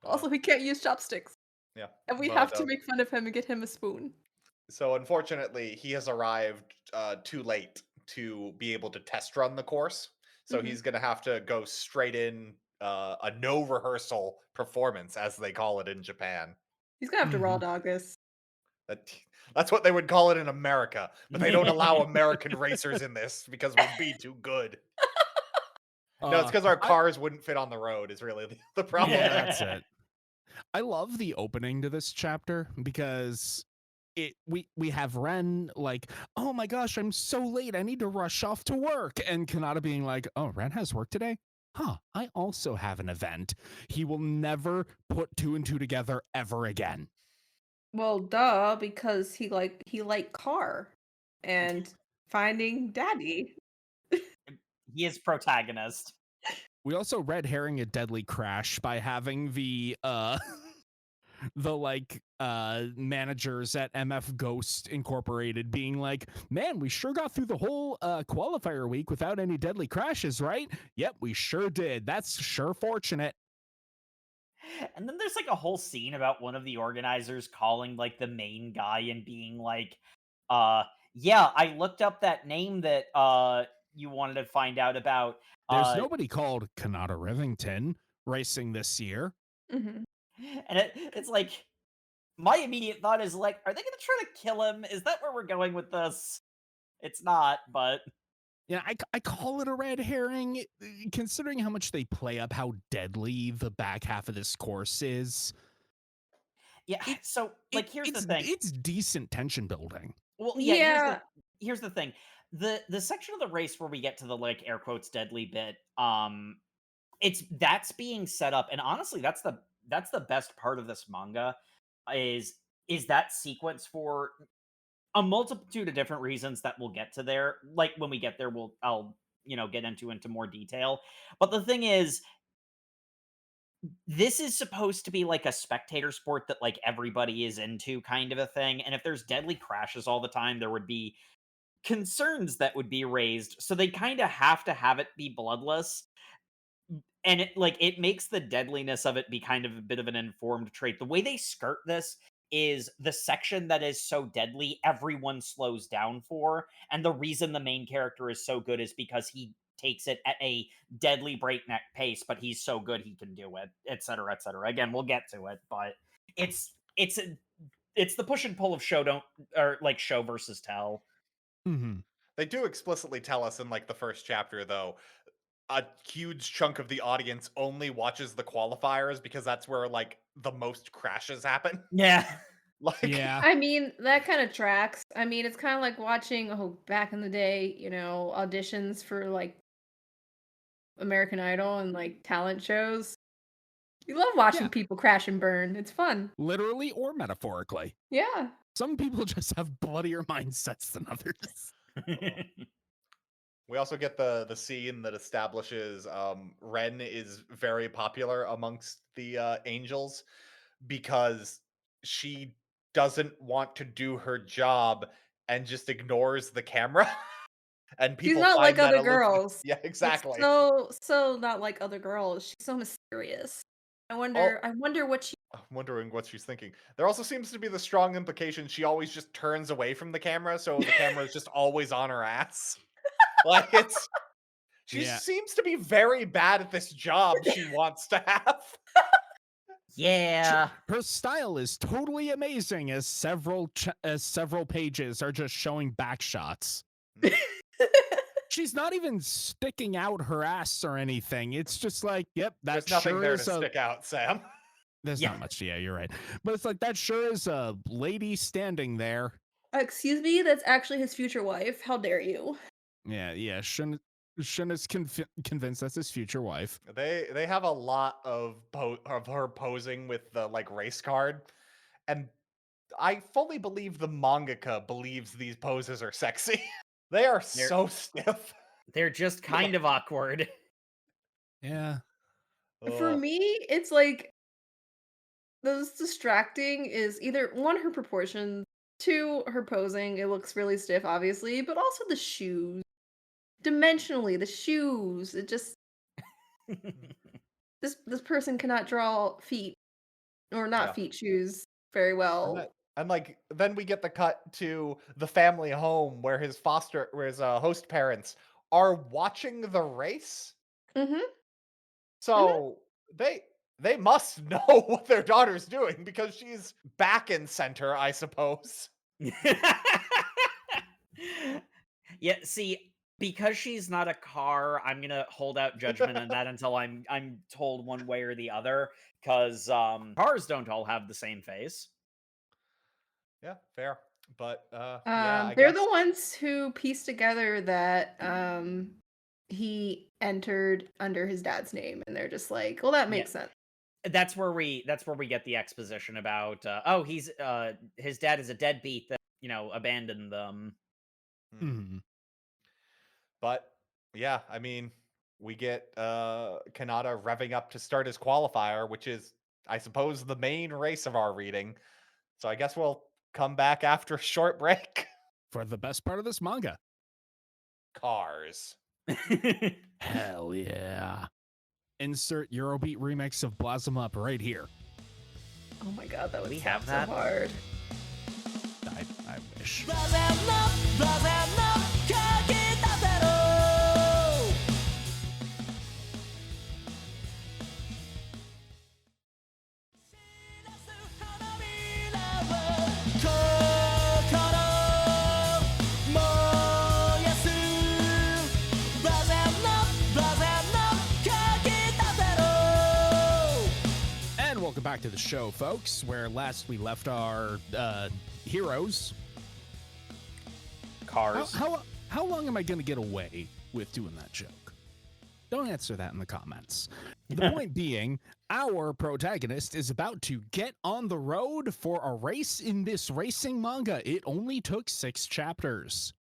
Also, he can't use chopsticks. Yeah. And we but, have to make fun of him and get him a spoon. So unfortunately, he has arrived too late to be able to test run the course. So Mhm. he's going to have to go straight in a no rehearsal performance, as they call it in Japan. He's gonna have to raw dog this. That's what they would call it in America, but they don't allow American racers in this because we'd be too good. No, it's because our cars wouldn't fit on the road. Is really the problem. Yeah, that's it. I love the opening to this chapter because we have Ren like, oh my gosh, I'm so late, I need to rush off to work, and Kanata being like, oh, Ren has work today? Huh, I also have an event. He will never put two and two together ever again. Well, duh, because he liked car and finding daddy. He is protagonist. We also red herring a deadly crash by having the managers at MF Ghost Incorporated being like, man, we sure got through the whole qualifier week without any deadly crashes, right? Yep, we sure did. That's sure fortunate. And then there's like a whole scene about one of the organizers calling like the main guy and being like, yeah, I looked up that name that you wanted to find out about. There's nobody called Kanata Rivington racing this year. Mm-hmm. And it's like, my immediate thought is like, are they going to try to kill him? Is that where we're going with this? It's not, but yeah, I call it a red herring, considering how much they play up how deadly the back half of this course is. Yeah, so like here's the thing. It's decent tension building. Well, yeah. Here's the thing. The section of the race where we get to the like air quotes deadly bit, that's being set up, and honestly, that's the best part of this manga, is that sequence for a multitude of different reasons that we'll get to there. Like when we get there, I'll get into more detail. But the thing is, this is supposed to be like a spectator sport that like everybody is into, kind of a thing. And if there's deadly crashes all the time, there would be concerns that would be raised. So they kind of have to have it be bloodless. And it makes the deadliness of it be kind of a bit of an informed trait. The way they skirt this is the section that is so deadly, everyone slows down for. And the reason the main character is so good is because he takes it at a deadly breakneck pace, but he's so good he can do it, etc., etc. Again, we'll get to it, but it's the push and pull of show versus tell. Mm-hmm. They do explicitly tell us in like the first chapter, though, a huge chunk of the audience only watches the qualifiers because that's where like the most crashes happen. Yeah. Yeah. I mean, that kind of tracks. I mean, it's kind of like watching back in the day, auditions for like American Idol and like talent shows. You love watching Yeah. people crash and burn. It's fun. Literally or metaphorically. Yeah. Some people just have bloodier mindsets than others. We also get the scene that establishes Ren is very popular amongst the angels because she doesn't want to do her job and just ignores the camera. And She's people not like find that other a little girls. yeah, Like exactly. so not like other girls. She's so mysterious. I Oh, wonder what she I'm wondering what she's thinking. There also seems to be the strong implication she always just turns away from the camera, so the camera is just always on her ass. Like she Yeah. seems to be very bad at this job she wants to have. Yeah. Her style is totally amazing as several pages are just showing back shots. She's not even sticking out her ass or anything. It's just like, yep, that There's nothing sure there is to stick out, Sam. There's Yeah. not much. Yeah, you're right. But it's like that sure is a lady standing there. Excuse me, that's actually his future wife. How dare you? Yeah. Shun is convinced that's his future wife. They have a lot of her posing with the like race card, and I fully believe the mangaka believes these poses are sexy. They are so stiff. They're just kind of awkward. Yeah. For Ugh. me, it's like those distracting is either one, her proportions, two, her posing. It looks really stiff, obviously, but also the shoes. Dimensionally, the shoes. It just this person cannot draw feet or not Yeah. feet shoes very well. And like then we get the cut to the family home where his host parents are watching the race. Mm-hmm. So they must know what their daughter's doing because she's back in center, I suppose. Yeah, see, because she's not a car, I'm gonna hold out judgment on that until I'm told one way or the other. Because cars don't all have the same face. Yeah, fair. But yeah, I They're guess the ones who pieced together that he entered under his dad's name, and they're just like, well, that makes sense. That's where we get the exposition about he's his dad is a deadbeat that abandoned them. Mm. But yeah, I mean, we get Kanata revving up to start his qualifier, which is, I suppose, the main race of our reading. So I guess we'll come back after a short break. For the best part of this manga. Cars. Hell yeah. Insert Eurobeat remix of Blossom Up right here. Oh my god, that would We sound have so that? hard. I wish. And welcome back to the show, folks, where last we left our heroes. Cars. How long am I going to get away with doing that joke? Don't answer that in the comments. The point being, our protagonist is about to get on the road for a race in this racing manga. It only took 6 chapters.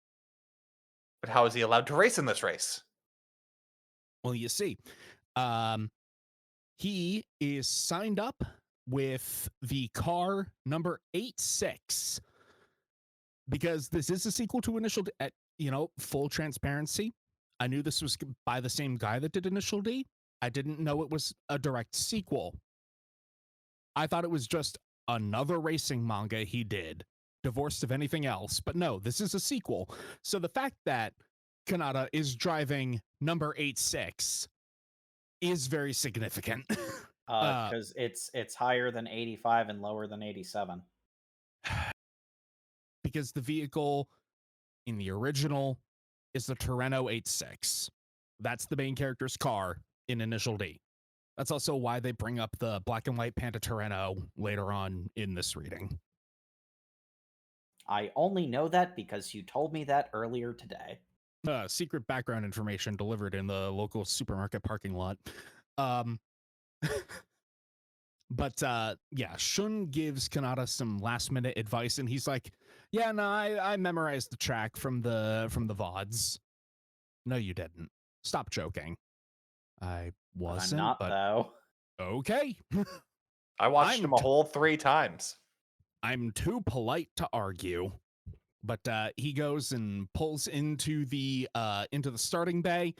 But how is he allowed to race in this race? Well, you see, he is signed up with the car number 86 because this is a sequel to Initial D. Full transparency. I knew this was by the same guy that did Initial D. I didn't know it was a direct sequel. I thought it was just another racing manga he did, divorced of anything else. But no, this is a sequel. So the fact that Kanata is driving number 86 is very significant. Because it's higher than 85 and lower than 87. Because the vehicle in the original is the Torreno 86. That's the main character's car in Initial D. That's also why they bring up the black and white Panda Torreno later on in this reading. I only know that because you told me that earlier today. Secret background information delivered in the local supermarket parking lot. Um, but yeah, Shun gives Kanata some last minute advice, and he's like, "Yeah, no, I memorized the track from the VODs." No, you didn't. Stop joking. I But I'm wasn't, not, but though. okay. I watched him a whole 3 times. I'm too polite to argue. But he goes and pulls into the starting bay.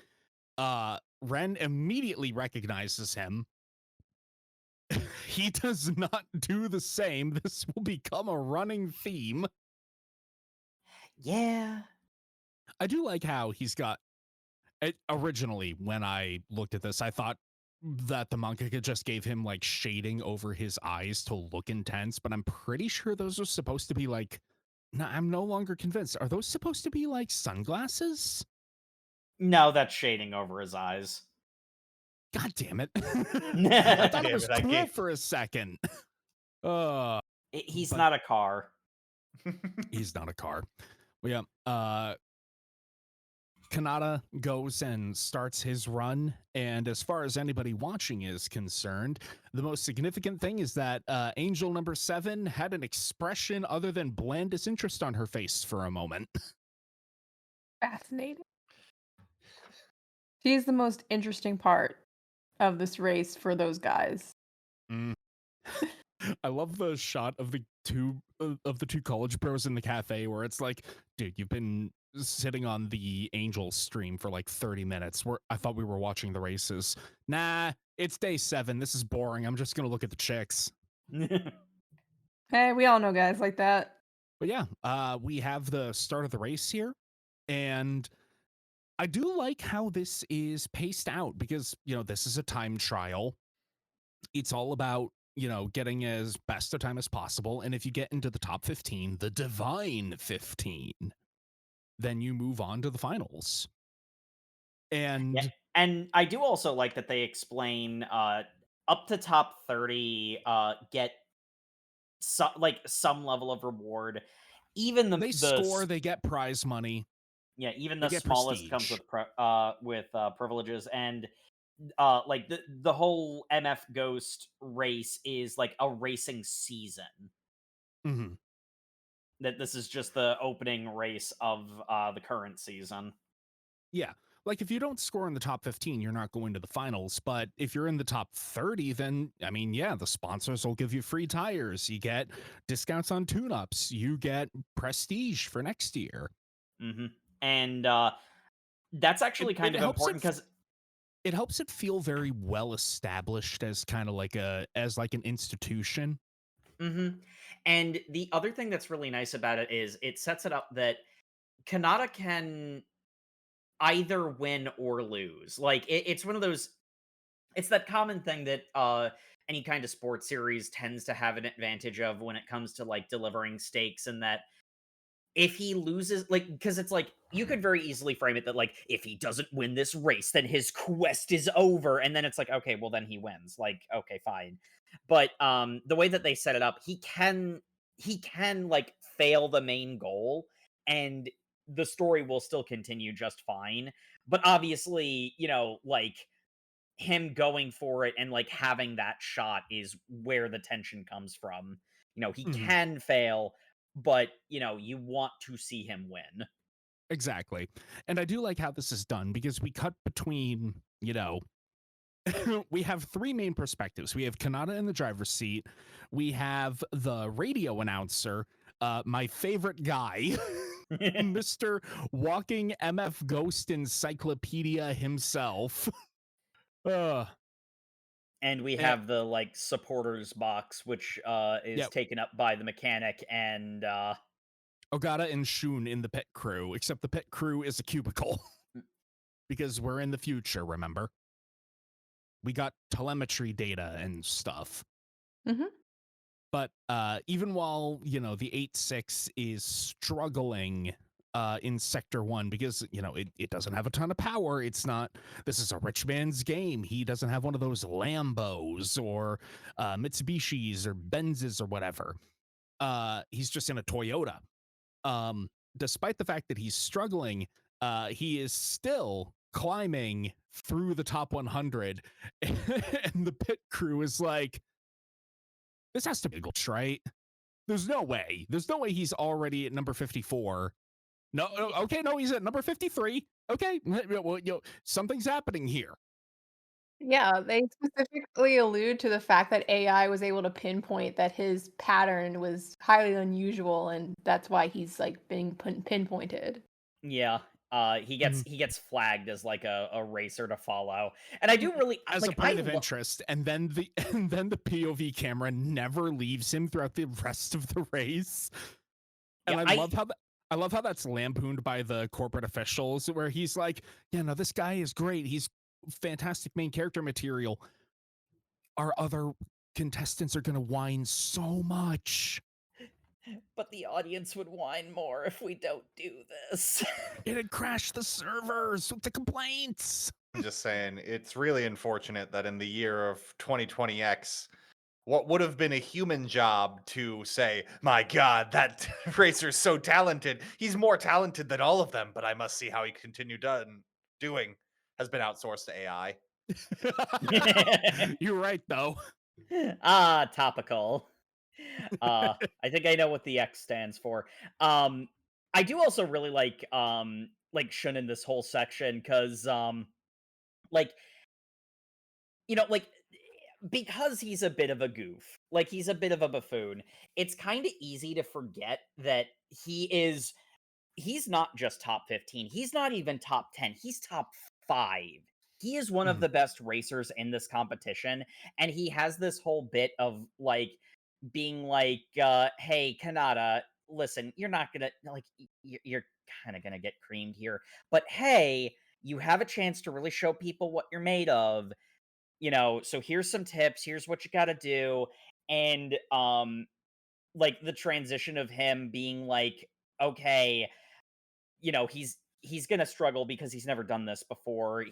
Ren immediately recognizes him. He does not do the same. This will become a running theme. Yeah. I do like how he's got originally, when I looked at this, I thought that the mangaka just gave him like shading over his eyes to look intense, but I'm pretty sure those are supposed to be like, no, I'm no longer convinced. Are those supposed to be like sunglasses? No, that's shading over his eyes. God damn it. I God thought it damn was it, I cool gave- for a second. He's But- not a car. He's not a car. Well, yeah. Kanata goes and starts his run, and as far as anybody watching is concerned, the most significant thing is that Angel number 7 had an expression other than bland disinterest on her face for a moment. Fascinating. She's the most interesting part of this race for those guys. Mm. I love the shot of the two college bros in the cafe where it's like, dude, you've been sitting on the Angel stream for like 30 minutes. I thought we were watching the races. Nah, it's day 7. This is boring. I'm just gonna look at the chicks. Hey, we all know guys like that. But yeah, we have the start of the race here, and I do like how this is paced out because, you know, this is a time trial. It's all about, you know, getting as best a time as possible. And if you get into the top 15, the divine 15, then you move on to the finals. And Yeah, and I do also like that they explain up to top 30 get some level of reward. Even they score, they get prize money. Yeah, even they the get smallest comes prestige. with privileges, and like the whole MF Ghost race is like a racing season. Mhm. That this is just the opening race of the current season. Yeah. Like if you don't score in the top 15, you're not going to the finals. But if you're in the top 30, then I mean, yeah, the sponsors will give you free tires. You get discounts on tune-ups. You get prestige for next year. Mm-hmm. And that's actually kind of important because it helps it feel very well established as kind of like an institution. Mm-hmm. And the other thing that's really nice about it is it sets it up that Kanata can either win or lose. Like it's one of those. It's that common thing that any kind of sports series tends to have an advantage of when it comes to like delivering stakes, and that if he loses, like, because it's like you could very easily frame it that like if he doesn't win this race, then his quest is over, and then it's like, okay, well then he wins. Like, okay, fine. But the way that they set it up, he can like fail the main goal, and the story will still continue just fine. But obviously, you know, like him going for it and like having that shot is where the tension comes from. You know, he Mhm. can fail, but you know, you want to see him win. Exactly. And I do like how this is done because we cut between, you know, we have 3 main perspectives. We have Kanata in the driver's seat. We have the radio announcer, my favorite guy, Mr. Walking MF Ghost Encyclopedia himself. And we have the like supporters box, which is Yep. taken up by the mechanic and Ogata and Shun in the pit crew, except the pit crew is a cubicle because we're in the future, remember? We got telemetry data and stuff. Mm-hmm. But even while, you know, the 8-6 is struggling in Sector 1 because, you know, it doesn't have a ton of power. It's not, this is a rich man's game. He doesn't have one of those Lambos or Mitsubishis or Benzes or whatever. He's just in a Toyota. Despite the fact that he's struggling, he is still climbing through the top 100, and the pit crew is like, this has to be a glitch, right? There's no way. There's no way he's already at number 54. No, okay, no, he's at number 53. Okay, well, something's happening here. Yeah, they specifically allude to the fact that AI was able to pinpoint that his pattern was highly unusual, and that's why he's like being pinpointed. Yeah. He Mhm. gets flagged as like a racer to follow. And I do really As like a point of interest, and then the and then the POV camera never leaves him throughout the rest of the race. And yeah, I love how that's lampooned by the corporate officials, where he's like, yeah, no, this guy is great. He's fantastic main character material. Our other contestants are gonna whine so much. but the audience would whine more if we don't do this. It'd crash the servers with the complaints. I'm just saying, it's really unfortunate that in the year of 2020X, what would have been a human job to say, my God, that racer's so talented. He's more talented than all of them, but I must see how he continued doing, has been outsourced to AI. You're right, though. Topical. I think I know what the X stands for. I do also really like Shun in this whole section because like like because he's a bit of a goof, like he's a bit of a buffoon. It's kind of easy to forget that he's not just top 15. He's not even top 10. He's top 5. He is one of Mhm. the best racers in this competition, and he has this whole bit of like being like, "Hey, Kanata, listen, you're not gonna like, you're kind of gonna get creamed here, but hey, you have a chance to really show people what you're made of. So here's some tips. Here's what you got to do." And like the transition of him being like, "Okay, he's gonna struggle because he's never done this before.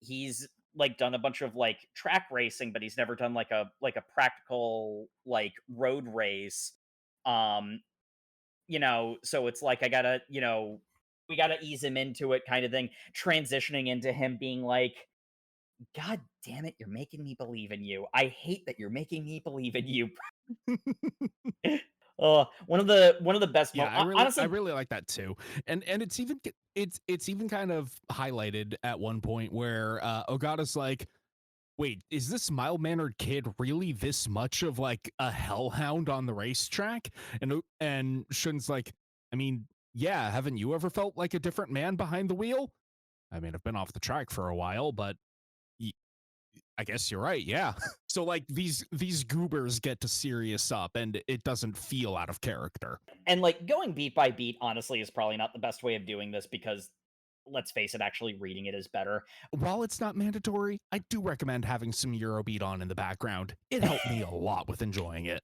He's like done a bunch of like track racing, but he's never done like a practical like road race. Um, so it's like we gotta ease him into it kind of thing, transitioning into him being like, God damn it, you're making me believe in you. I hate that you're making me believe in you. One of the best Yeah, moments, I honestly. really like that too. And it's even kind of highlighted at one point where Ogata's like, wait, is this mild-mannered kid really this much of like a hellhound on the racetrack? And Shun's like, I mean, yeah, haven't you ever felt like a different man behind the wheel? I mean, I've been off the track for a while, but y- I guess you're right. Yeah. So like these goobers get to serious up, and it doesn't feel out of character. And like going beat by beat, honestly, is probably not the best way of doing this because let's face it, actually reading it is better. While it's not mandatory, I do recommend having some Eurobeat on in the background. It helped me a lot with enjoying it.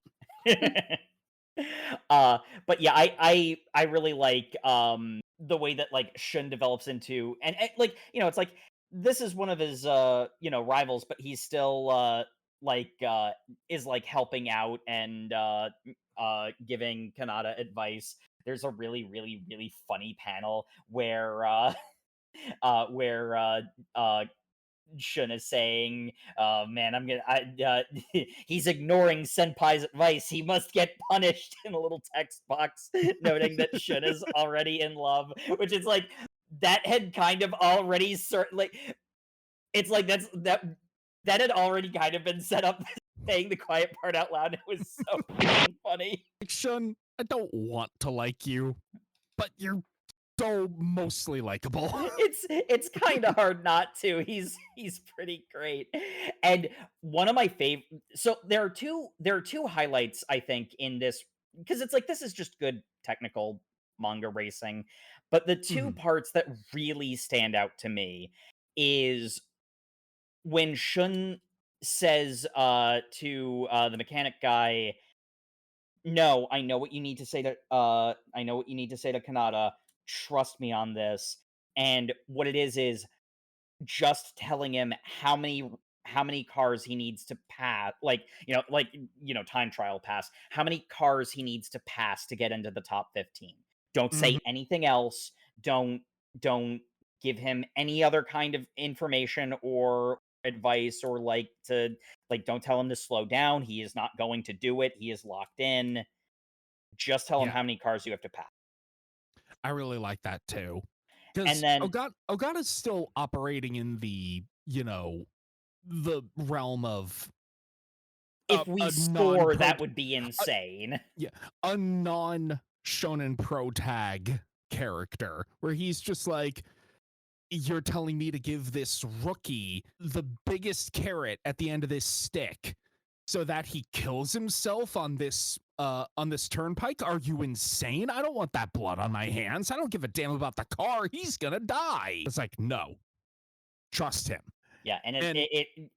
But yeah, I really like the way that like Shun develops into and like it's like this is one of his rivals, but he's still like is like helping out and giving Kanata advice. There's a really really really funny panel where where Shun is saying, "Oh man, he's ignoring Senpai's advice. He must get punished." In a little text box noting that Shun is already in love, which is like that had kind of already certainly. It's like that had already kind of been set up. Saying the quiet part out loud, it was so fucking funny. Like, Shun, I don't want to like you, but you're so mostly likable. It's kind of hard not to. He's pretty great. And one of my favorite, so there are two highlights I think in this, because it's like this is just good technical manga racing, but the two Mhm. parts that really stand out to me is when Shun says to the mechanic guy, "No, I know what you need to say to Kanata. Trust me on this." And what it is just telling him how many cars he needs to pass, time trial pass, how many cars he needs to pass to get into the top 15. Don't Mhm. say anything else. Don't don't give him any other kind of information or advice, or don't tell him to slow down. He is not going to do it. He is locked in. Just tell him Yeah, how many cars you have to pass. I really like that too. And Because then Ogata's still operating in the, the realm of if we a soar, that non-pro would be insane. a non shonen pro tag character where he's just like, you're telling me to give this rookie the biggest carrot at the end of this stick so that he kills himself on this turnpike? Are you insane? I don't want that blood on my hands. I don't give a damn about the car. He's gonna die. It's like, no, trust him. Yeah, and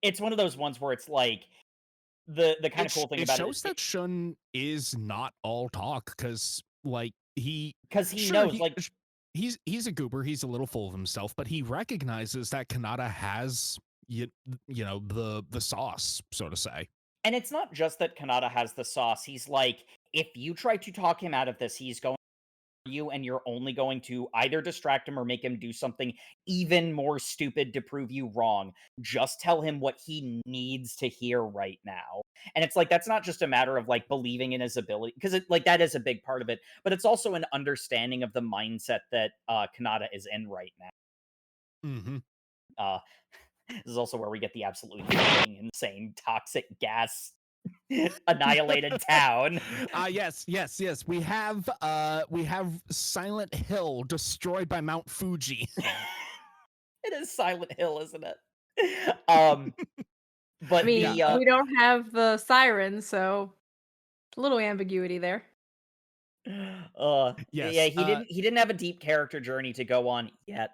it's one of those ones where it's like the kind of cool thing about it shows that Shun is not all talk, because like he knows, like, he's a goober, he's a little full of himself, but he recognizes that Kanata has the sauce, so to say. and it's not just that Kanata has the sauce. He's like, if you try to talk him out of this, he's going to you, and you're only going to either distract him or make him do something even more stupid to prove you wrong. Just tell him what he needs to hear right now. And it's like, that's not just a matter of like believing in his ability, because that is a big part of it, but it's also an understanding of the mindset that Kanata is in right now. Mm-hmm. This is also where we get the absolutely fucking insane toxic gas annihilated town. Yes. We have Silent Hill destroyed by Mount Fuji. It is Silent Hill, isn't it? But I mean, we don't have the sirens, so a little ambiguity there. Yes. Yeah, he didn't have a deep character journey to go on yet,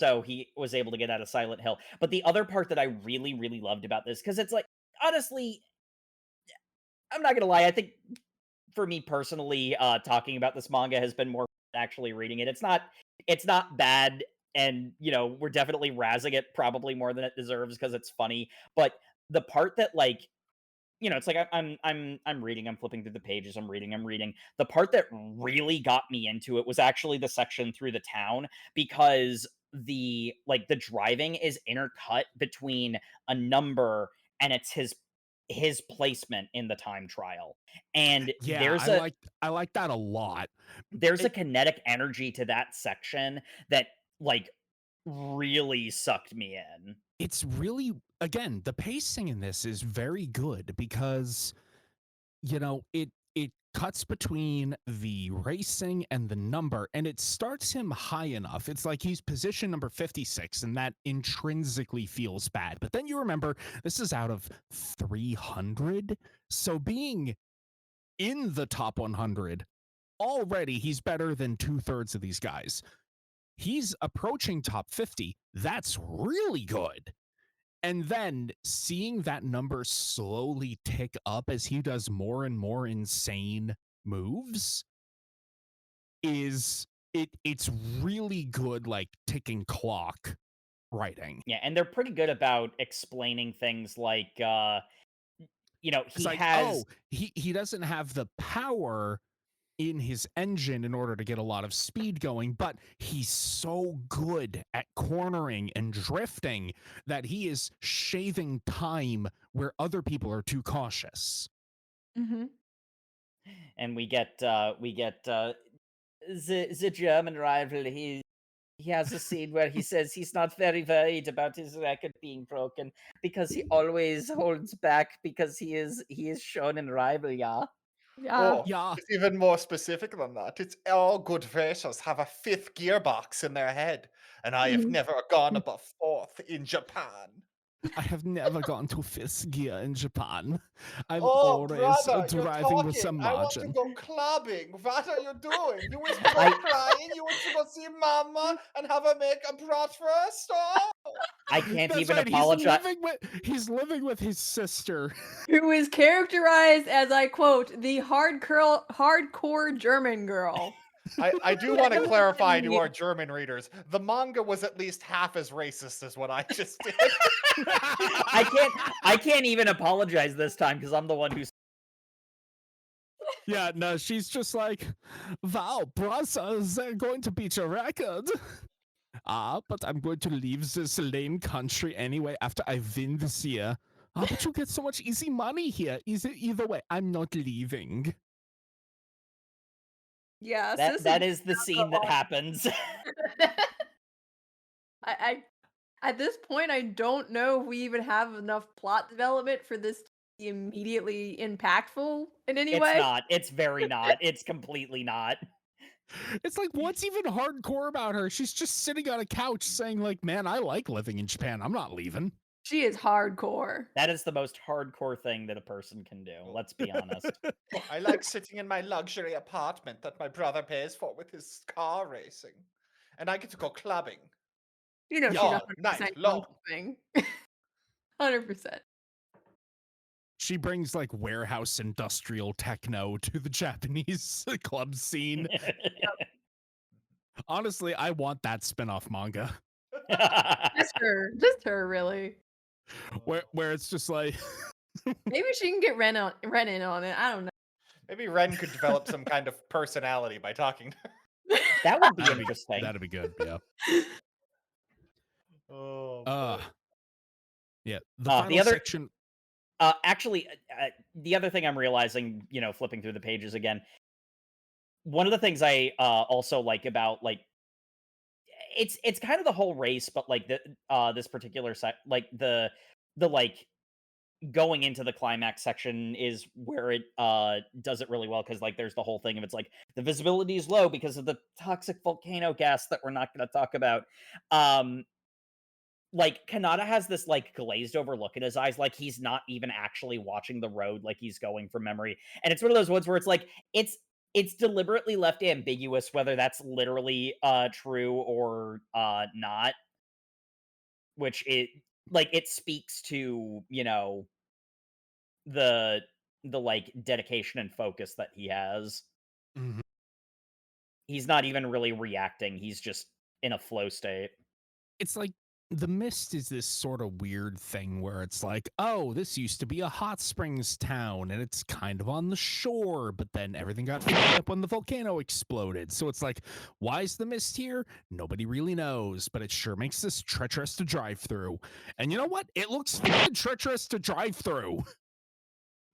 so he was able to get out of Silent Hill. But the other part that I really, really loved about this, because it's like, honestly, I'm not gonna lie, I think for me personally, talking about this manga has been more than actually reading it. It's not bad, and we're definitely razzing it probably more than it deserves because it's funny. But the part that, like, it's like I'm reading, I'm flipping through the pages, I'm reading. The part that really got me into it was actually the section through the town, because the driving is intercut between a number, and it's his placement in the time trial. And I like that a lot. There's a kinetic energy to that section that like really sucked me in. It's really, again, the pacing in this is very good, because it cuts between the racing and the number, and it starts him high enough. It's like he's position number 56, and that intrinsically feels bad. But then you remember, this is out of 300, so being in the top 100, already he's better than 2/3 of these guys. He's approaching top 50. That's really good. And then seeing that number slowly tick up as he does more and more insane moves it's really good, like, ticking clock writing. Yeah, and they're pretty good about explaining things like he like, has he doesn't have the power in his engine in order to get a lot of speed going, but he's so good at cornering and drifting that he is shaving time where other people are too cautious. Mm-hmm. And we get the German rival. He has a scene where he says he's not very worried about his record being broken because he always holds back because he is shonen rival. Yeah. Oh, it's even more specific than that. It's all good racers have a 5th gearbox in their head, and I have never gone above 4th in Japan. I have never gone to 5th gear in Japan. I'm brother, always driving with some I want to margin. go clubbing. What are you doing? You want to go crying? You want to go see mama and have her make a bratwurst? Oh. I can't even apologize. He's living with his sister, who is characterized as, I quote, the hardcore German girl. I do want to clarify to our German readers, the manga was at least half as racist as what I just did. I can't even apologize this time because I'm the one who's. Yeah, no, she's just like, wow, Brussels, they're going to beat your record. but I'm going to leave this lame country anyway after I win this year. But you get so much easy money here. Either way, I'm not leaving. Yeah, that is the scene that happens. I at this point I don't know if we even have enough plot development for this to be immediately impactful in any It's way. not. It's very not. It's completely not. It's like, what's even hardcore about her? She's just sitting on a couch saying, like, man, I like living in Japan. I'm not leaving. She is hardcore. That is the most hardcore thing that a person can do. Let's be honest. I like sitting in my luxury apartment that my brother pays for with his car racing. And I get to go clubbing. You know, she's All 100% night long. thing. 100%. She brings like warehouse industrial techno to the Japanese club scene. Honestly, I want that spin-off manga. Just her, really. Where it's just like Maybe she can get Ren in on it. I don't know. Maybe Ren could develop some kind of personality by talking to her. That would be interesting. That'd be good, yeah. Oh, yeah. The final other section. Actually, the other thing I'm realizing, flipping through the pages again, one of the things I also like about like it's kind of the whole race, but like this particular like the like going into the climax section is where it does it really well, because like there's the whole thing of it's like the visibility is low because of the toxic volcano gas that we're not going to talk about. Like Kanata has this like glazed over look in his eyes, like he's not even actually watching the road, like he's going from memory. And it's one of those ones where it's like it's deliberately left ambiguous whether that's literally true or not, which it speaks to, the like dedication and focus that he has. Mhm. He's not even really reacting, he's just in a flow state. It's like the mist is this sort of weird thing where it's like, oh, this used to be a hot springs town and it's kind of on the shore, but then everything got fucked up when the volcano exploded. So it's like, why is the mist here? Nobody really knows, but it sure makes this treacherous to drive through. And you know what? It looks fucking treacherous to drive through.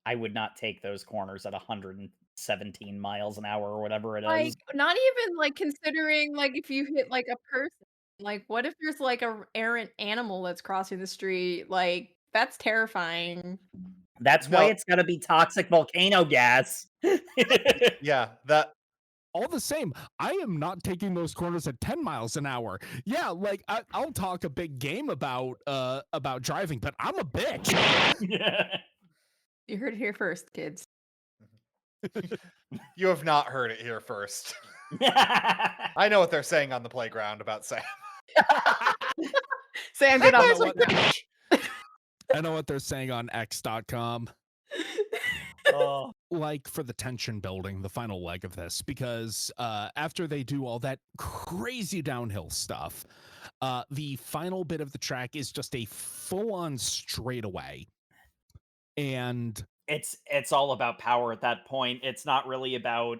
I would not take those corners at 117 miles an hour or whatever it is. Like, not even like considering like if you hit like a person. Like, what if there's like a errant animal that's crossing the street? Like, that's terrifying. That's why it's gotta be toxic volcano gas. Yeah, that. All the same, I am not taking those corners at 10 miles an hour. Yeah, like I'll talk a big game about driving, but I'm a bitch. You heard it here first, kids. You have not heard it here first. I know what they're saying on the playground about Sam. Sam, get off I the playground. I know what they're saying on X.com. Like for the tension building, the final leg of this, because after they do all that crazy downhill stuff, the final bit of the track is just a full-on straightaway. And it's all about power at that point. It's not really about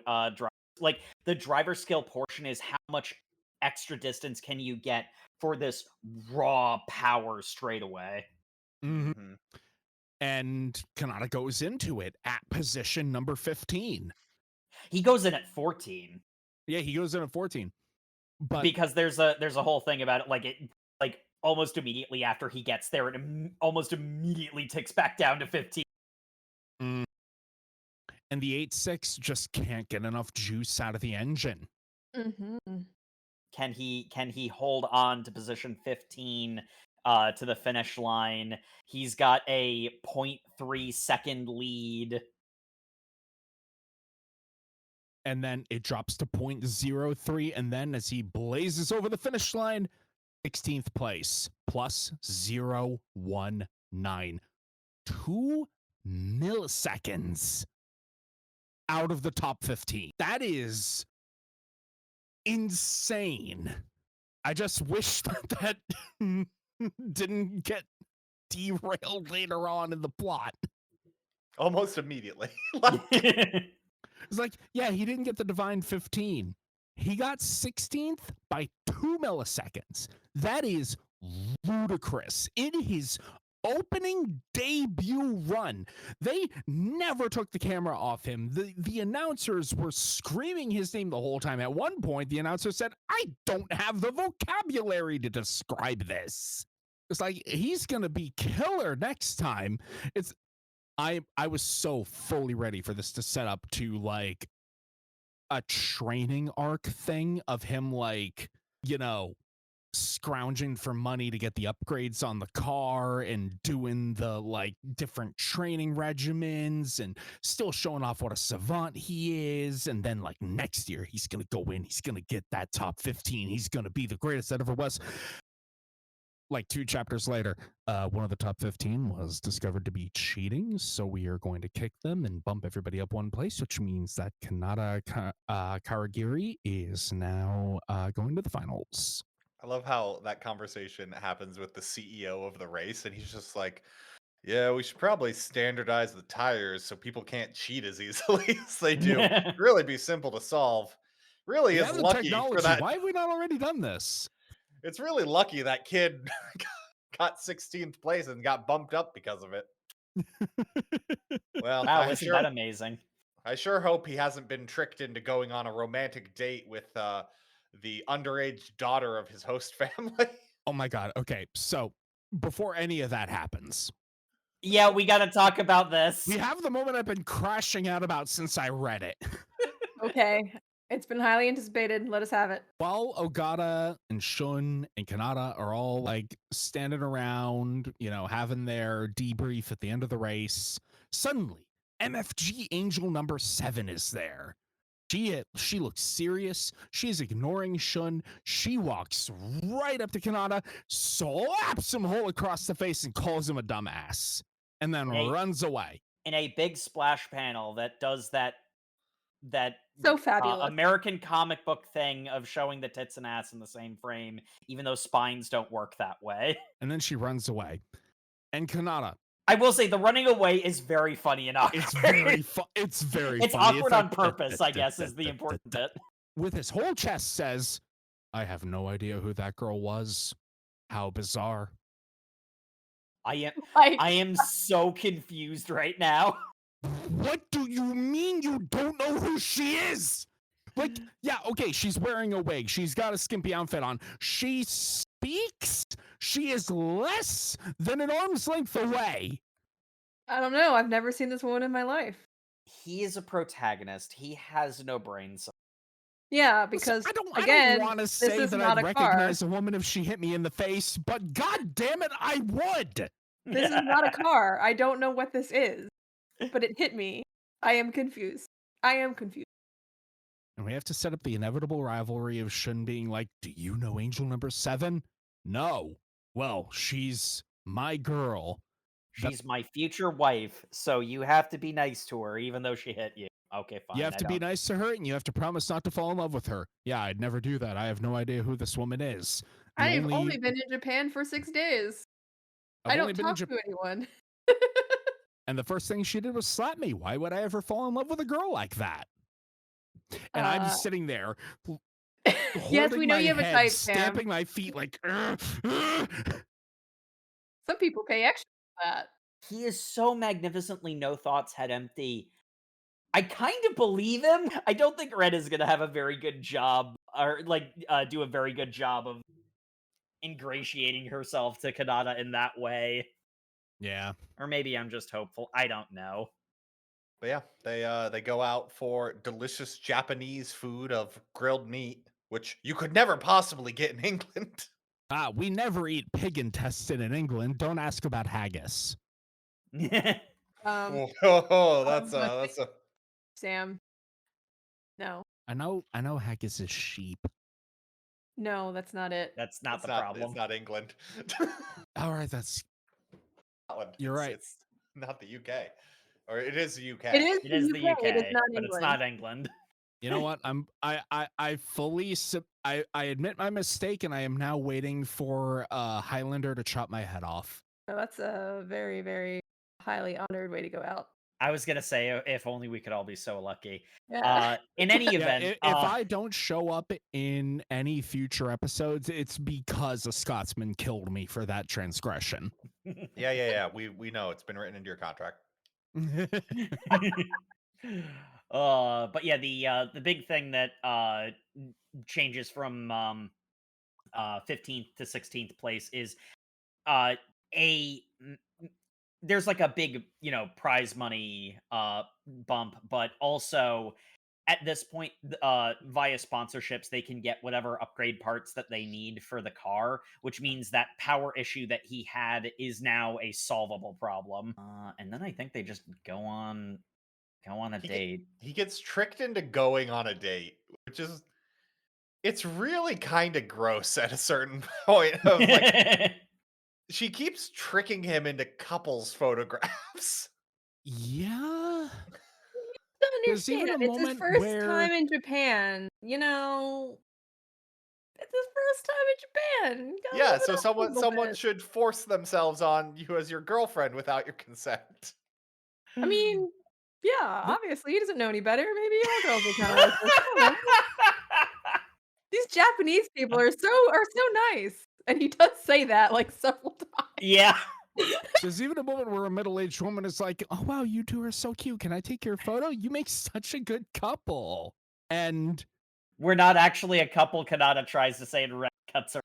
like the driver skill portion is how much extra distance can you get for this raw power straightaway. Mm-hmm. And Kanata goes into it at position number 15. He goes in at 14. Yeah, he goes in at 14. But because there's a whole thing about it, like almost immediately after he gets there, it almost immediately ticks back down to 15. And the 8.6 just can't get enough juice out of the engine. Mm-hmm. Can he hold on to position 15 to the finish line? He's got a 0.3 second lead. And then it drops to 0.03. And then as he blazes over the finish line, 16th place, plus 0.19. 2 milliseconds out of the top 15. That is insane. I just wish that didn't get derailed later on in the plot. Almost immediately. It's like, yeah, he didn't get the divine 15, He got 16th by 2 milliseconds. That is ludicrous. In his opening debut run, they never took the camera off him. The announcers were screaming his name the whole time. At one point, the announcer said, "I don't have the vocabulary to describe this." It's like, he's going to be killer next time. I was so fully ready for this to set up to like a training arc thing of him, like, scrounging for money to get the upgrades on the car and doing the like different training regimens and still showing off what a savant he is. And then like next year, he's going to go in, he's going to get that top 15. He's going to be the greatest that ever was. Like 2 chapters later, one of the top 15 was discovered to be cheating, so we are going to kick them and bump everybody up one place, which means that Kanata Karagiri is now going to the finals. I love how that conversation happens with the CEO of the race, and he's just like, yeah, we should probably standardize the tires so people can't cheat as easily as they do. Really be simple to solve. Really is lucky for that. Why have we not already done this? It's really lucky that kid got 16th place and got bumped up because of it. Well, wow, isn't that amazing? I sure hope he hasn't been tricked into going on a romantic date with the underage daughter of his host family. Oh my God. Okay, so before any of that happens. Yeah, we got to talk about this. We have the moment I've been crashing out about since I read it. Okay. It's been highly anticipated. Let us have it. While Ogata and Shun and Kanata are all like standing around, having their debrief at the end of the race, suddenly MFG Angel number 7 is there. She looks serious. She's ignoring Shun. She walks right up to Kanata, slaps him whole across the face, and calls him a dumbass, and then runs away. In a big splash panel that does that so fabulous American comic book thing of showing the tits and ass in the same frame, even though spines don't work that way. And then she runs away. And Kanata, I will say the running away is very funny and awkward. It's very it's funny. Awkward on purpose, I guess, is the important bit. With his whole chest says, "I have no idea who that girl was. How bizarre." I am so confused right now. What do you mean you don't know who she is? Like, yeah, okay, she's wearing a wig. She's got a skimpy outfit on. She speaks. She is less than an arm's length away. I don't know. I've never seen this woman in my life. He is a protagonist. He has no brain cells. Yeah, because I don't want to say that I'd recognize a woman if she hit me in the face, but god damn it, I would. This is not a car. I don't know what this is, but it hit me. I am confused. And we have to set up the inevitable rivalry of Shun being like, "Do you know Angel number 7? No. Well, she's my girl. She's my future wife, so you have to be nice to her, even though she hit you." Okay, fine. You have to be nice to her, and you have to promise not to fall in love with her. Yeah, I'd never do that. I have no idea who this woman is. I've only been in Japan for 6 days. I don't talk to anyone. And the first thing she did was slap me. Why would I ever fall in love with a girl like that? And I'm just sitting there. Yes, we know you have a type, stamping my feet like. Some people pay extra for that. He is so magnificently no thoughts, head empty. I kind of believe him. I don't think Red is going to have a very good job, or do a very good job of ingratiating herself to Kanata in that way. Yeah. Or maybe I'm just hopeful. I don't know. But yeah, they go out for delicious Japanese food of grilled meat, which you could never possibly get in England. We never eat pig intestine in England. Don't ask about haggis. That's a Sam. No. I know haggis is sheep. No, that's not it. That's not the problem. It's not England. All right, that's Scotland. You're right. It's not the UK. Or it is the UK. It is the UK. It is not but England. It's not England. You know what? I fully I admit my mistake, and I am now waiting for Highlander to chop my head off. Oh, that's a very, very highly honored way to go out. I was gonna say, if only we could all be so lucky. Yeah. In any Yeah, event, if I don't show up in any future episodes, it's because a Scotsman killed me for that transgression. Yeah. We know it's been written into your contract. But yeah, the big thing that changes from 15th to 16th place is uh a there's like a big, prize money bump, but also at this point, via sponsorships, they can get whatever upgrade parts that they need for the car, which means that power issue that he had is now a solvable problem. And then I think they just go on a date. He gets tricked into going on a date, which is it's really kind of gross at a certain point of like she keeps tricking him into couples photographs. Yeah. Don't There's even understand. a It's his moment first where time in Japan. It's his first time in Japan. You gotta Yeah, live it so up a little someone bit. should force themselves on you as your girlfriend without your consent. I mean, yeah, obviously he doesn't know any better. Maybe all girls are kind of like this. I don't know. These Japanese people are so nice, and he does say that like several times. Yeah. there's even a moment where a middle-aged woman is like, "Oh wow, you two are so cute. Can I take your photo? You make such a good couple." And We're not actually a couple, Kanata tries to say, and Ren cuts him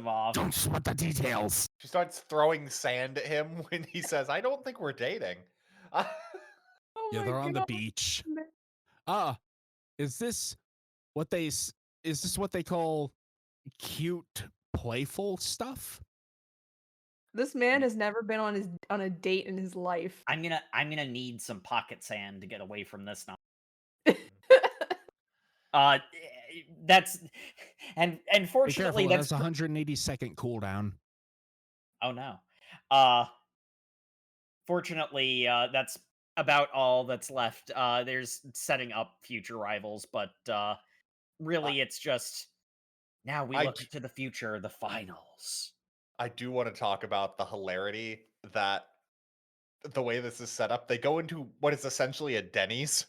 off. don't sweat the details. She starts throwing sand at him when he says, "I don't think we're dating." Oh Yeah, my they're on the God. beach. Is this what is this what they call cute, playful stuff? This man has never been on a date in his life. I'm gonna need some pocket sand to get away from this now. That's and Be fortunately careful, that's that's 180-second cooldown. oh no. Fortunately, that's about all that's left. There's setting up future rivals, but really it's just now we I look d- to the future, the finals. I do want to talk about the hilarity that the way this is set up. They go into what is essentially a Denny's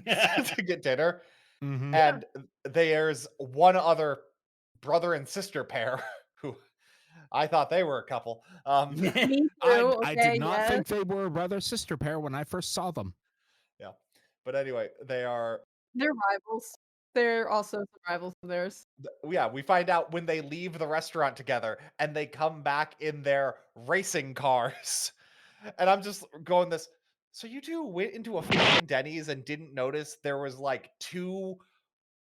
to get dinner, Mm-hmm. and there's one other brother and sister pair who I thought they were a couple. Me too. I Okay, did not yes. think they were a brother-sister pair when I first saw them. Yeah, but anyway, they are. They're rivals. They're also some rivals of theirs. Yeah, we find out when they leave the restaurant together and they come back in their racing cars. And I'm just going this. So you two went into a fucking Denny's and didn't notice there was like two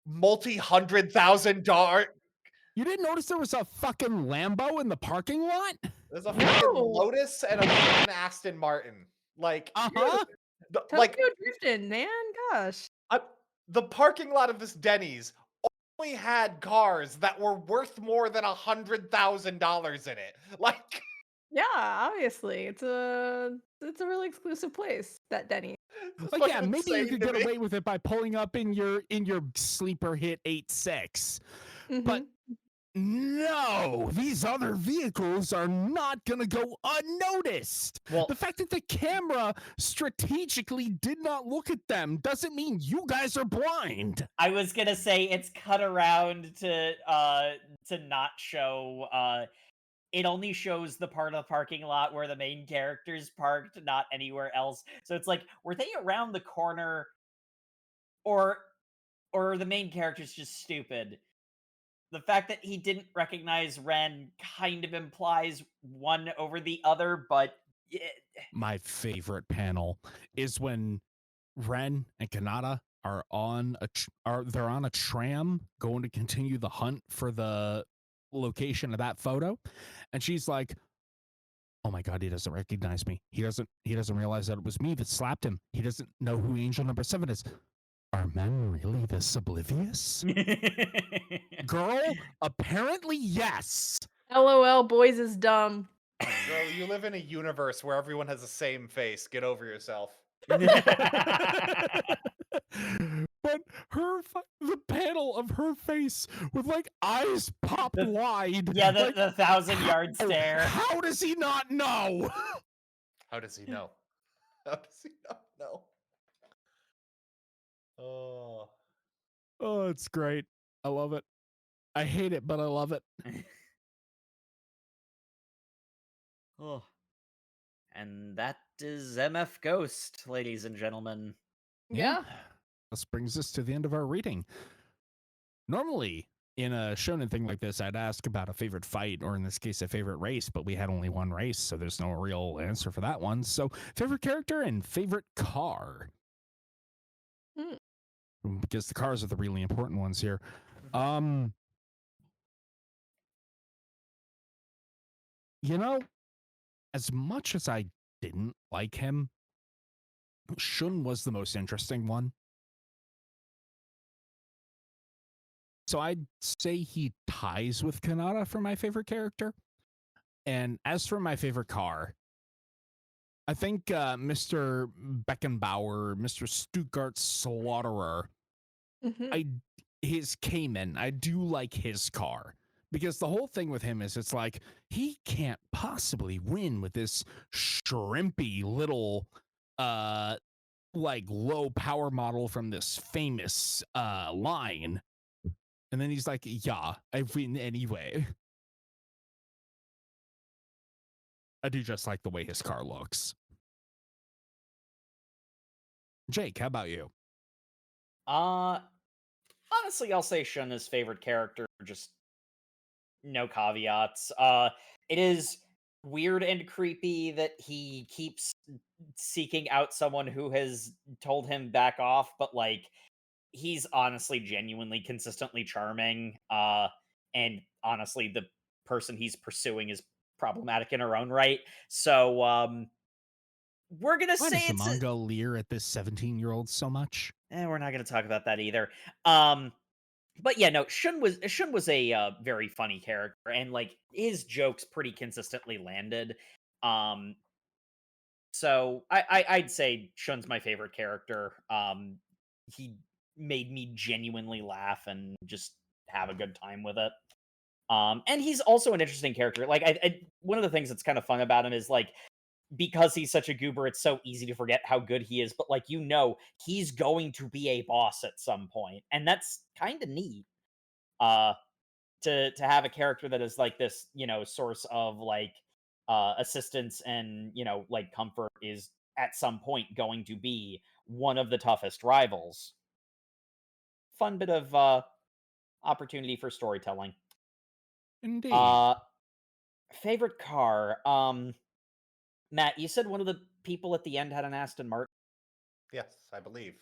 multi-$100,000. You didn't notice there was a fucking Lambo in the parking lot? There's a fucking No. Lotus and a fucking Aston Martin. Like, Uh-huh. like Tokyo drifting, man. Gosh. the parking lot of this Denny's only had cars that were worth more than $100,000 in it. Like, Yeah, obviously. It's a really exclusive place, that Denny. it's Like, yeah, fucking maybe you insane could to get me. away with it by pulling up in your sleeper hit 8.6. But no, these other vehicles are not going to go unnoticed. Well, The fact that the camera strategically did not look at them doesn't mean you guys are blind. I was gonna say it's cut around to not show. It only shows the part of the parking lot where the main character's parked, not anywhere else. So it's like, were they around the corner, or are the main character's just stupid? The fact that he didn't recognize Ren kind of implies one over the other, but My favorite panel is when Ren and Kanata are on they're on a tram going to continue the hunt for the location of that photo, and she's like, "Oh my god, he doesn't recognize me. He doesn't realize that it was me that slapped him. He doesn't know who Angel number 7 is." Are men really this oblivious? Girl, apparently yes. LOL, boys is dumb. Girl, you live in a universe where everyone has the same face. Get over yourself. But the panel of her face with like eyes popped wide. yeah, like, the 1,000-yard stare. How does he not know? How does he know? How does he not know? Oh. Oh, it's great. I love it. I hate it, but I love it. Oh. And that is MF Ghost, ladies and gentlemen. Yeah. This brings us to the end of our reading. Normally, in a shonen thing like this, I'd ask about a favorite fight, or in this case, a favorite race, but we had only one race, so there's no real answer for that one. So, favorite character and favorite car. Because the cars are the really important ones here. You know, as much as I didn't like him, Shun was the most interesting one. So I'd say he ties with Kanata for my favorite character. And as for my favorite car, I think Mr. Beckenbauer, Mr. Stuttgart Slaughterer, his Cayman, I do like his car. Because the whole thing with him is it's like, he can't possibly win with this shrimpy little, like low power model from this famous line. And then he's like, yeah, I win anyway. I do just like the way his car looks. Jake, how about you? Honestly, I'll say Shun's favorite character, just no caveats. It is weird and creepy that he keeps seeking out someone who has told him back off, but like he's honestly genuinely consistently charming. And honestly, the person he's pursuing is problematic in her own right. So we're gonna Why say does the it's manga leer at this 17-year-old so much? we're not gonna talk about that either. But yeah, no, Shun was a very funny character, and like his jokes pretty consistently landed. Um, so I'd say Shun's my favorite character. He made me genuinely laugh and just have a good time with it. And he's also an interesting character. Like one of the things that's kind of fun about him is like because he's such a goober, it's so easy to forget how good he is. But like he's going to be a boss at some point, and that's kind of neat. Uh, to have a character that is like this, source of like assistance and like comfort is at some point going to be one of the toughest rivals. Fun bit of opportunity for storytelling. Indeed. Favorite car. Matt, you said one of the people at the end had an Aston Martin. Yes, I believe.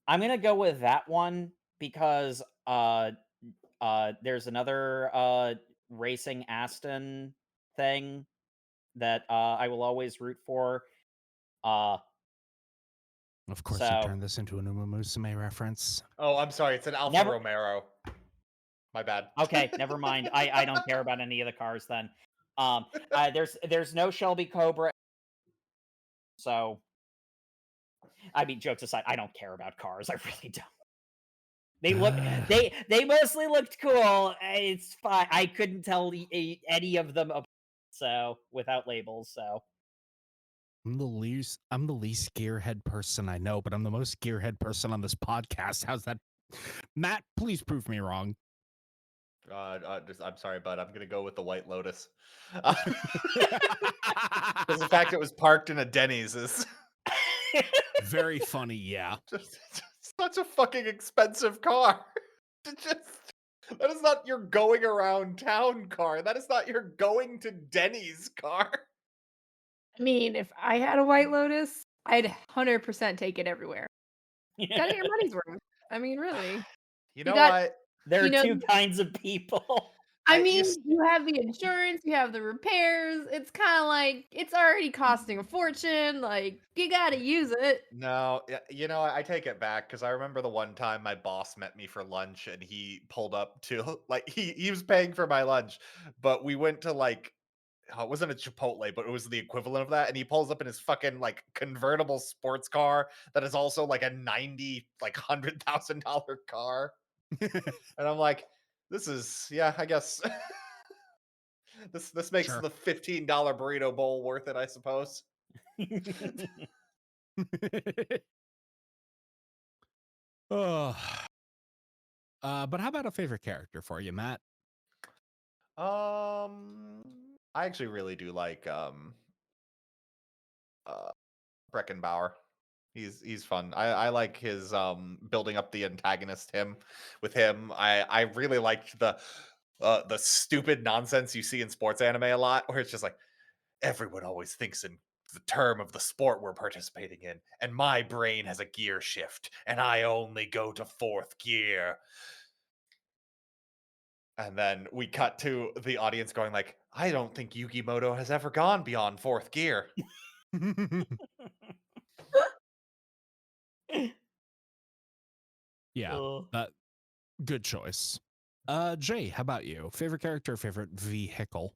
I'm gonna go with that one because there's another racing Aston thing that I will always root for. Of course, you So turned this into an Uma Musume reference. Oh, I'm sorry. It's an Alfa Never- Romero. My bad. okay, never mind. I don't care about any of the cars then. There's no Shelby Cobra. So I mean, jokes aside, I don't care about cars. I really don't. They mostly looked cool. It's fine. I couldn't tell any of them apart, so without labels. So I'm the least gearhead person I know, but I'm the most gearhead person on this podcast. How's that? Matt, please prove me wrong. I'm sorry, bud. I'm gonna go with the White Lotus. Because the fact it was parked in a Denny's is very funny. Yeah, just such a fucking expensive car. That is not your going around town car. That is not your going to Denny's car. I mean, if I had a White Lotus, I'd 100% take it everywhere. Gotta get your money's worth. I mean, really. You know what? There are two kinds of people. I mean, you have the insurance, you have the repairs. It's kind of like it's already costing a fortune. Like you gotta use it. No, you know, I take it back because I remember the one time my boss met me for lunch and he pulled up to like he was paying for my lunch, but we went to like it wasn't a Chipotle, but it was the equivalent of that. And he pulls up in his fucking like convertible sports car that is also like a $100,000 car. And I'm like, this is I guess this makes Sure. the $15 burrito bowl worth it, I suppose. Oh. But how about a favorite character for you, Matt? I actually really do like uh Breckenbauer. He's fun. I like his building up the antagonist him with him. I really liked the stupid nonsense you see in sports anime a lot, where it's just like everyone always thinks in the term of the sport we're participating in, and my brain has a gear shift, and I only go to fourth gear. And then we cut to the audience going like, I don't think Yukimoto has ever gone beyond fourth gear. Yeah, Ugh. good choice. Jay, how about you? Favorite character, favorite vehicle?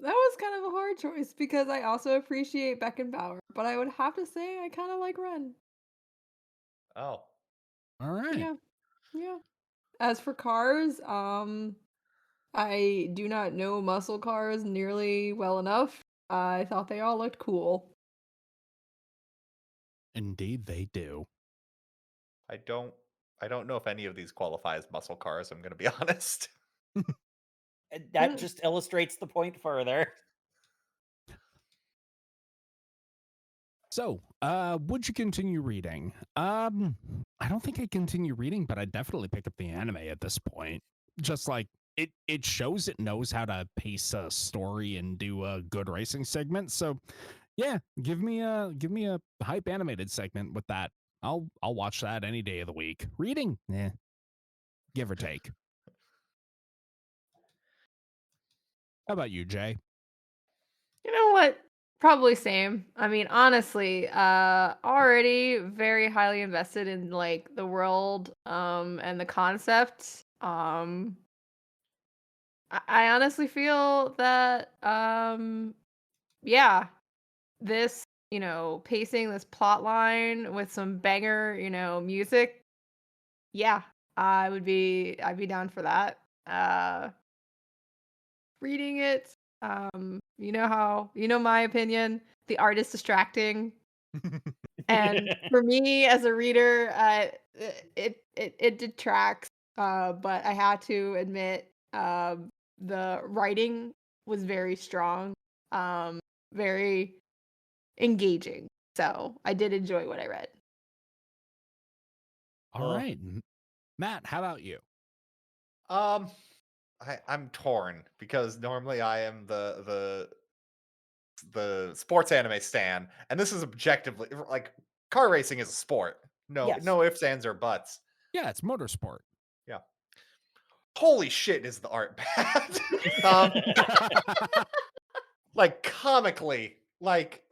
That was kind of a hard choice because I also appreciate Beckenbauer, but I would have to say I kind of like Ren. Oh. All right. Yeah, yeah. As for cars, I do not know muscle cars nearly well enough. I thought they all looked cool. Indeed, they do. I don't know if any of these qualify as muscle cars, I'm gonna be honest. That just illustrates the point further. So, would you continue reading? I don't think I'd continue reading, but I'd definitely pick up the anime at this point. Just like it shows it knows how to pace a story and do a good racing segment. So, yeah, give me a hype animated segment with that. I'll watch that any day of the week. Reading, give or take. How about you, Jay? You know what? Probably same. I mean, honestly, already very highly invested in like the world and the concept. I honestly feel that yeah, this, pacing this plot line with some banger, music, yeah, I'd be down for that. Reading it, you know my opinion, the art is distracting. And for me as a reader, it detracts, but I had to admit, the writing was very strong, very engaging. So I did enjoy what I read. All right, Matt, how about you? I'm torn because normally I am the sports anime stan, and this is objectively like car racing is a sport. No, Yes. no ifs, ands, or buts. Yeah, it's motorsport. Yeah. Holy shit, is the art bad? Like comically, like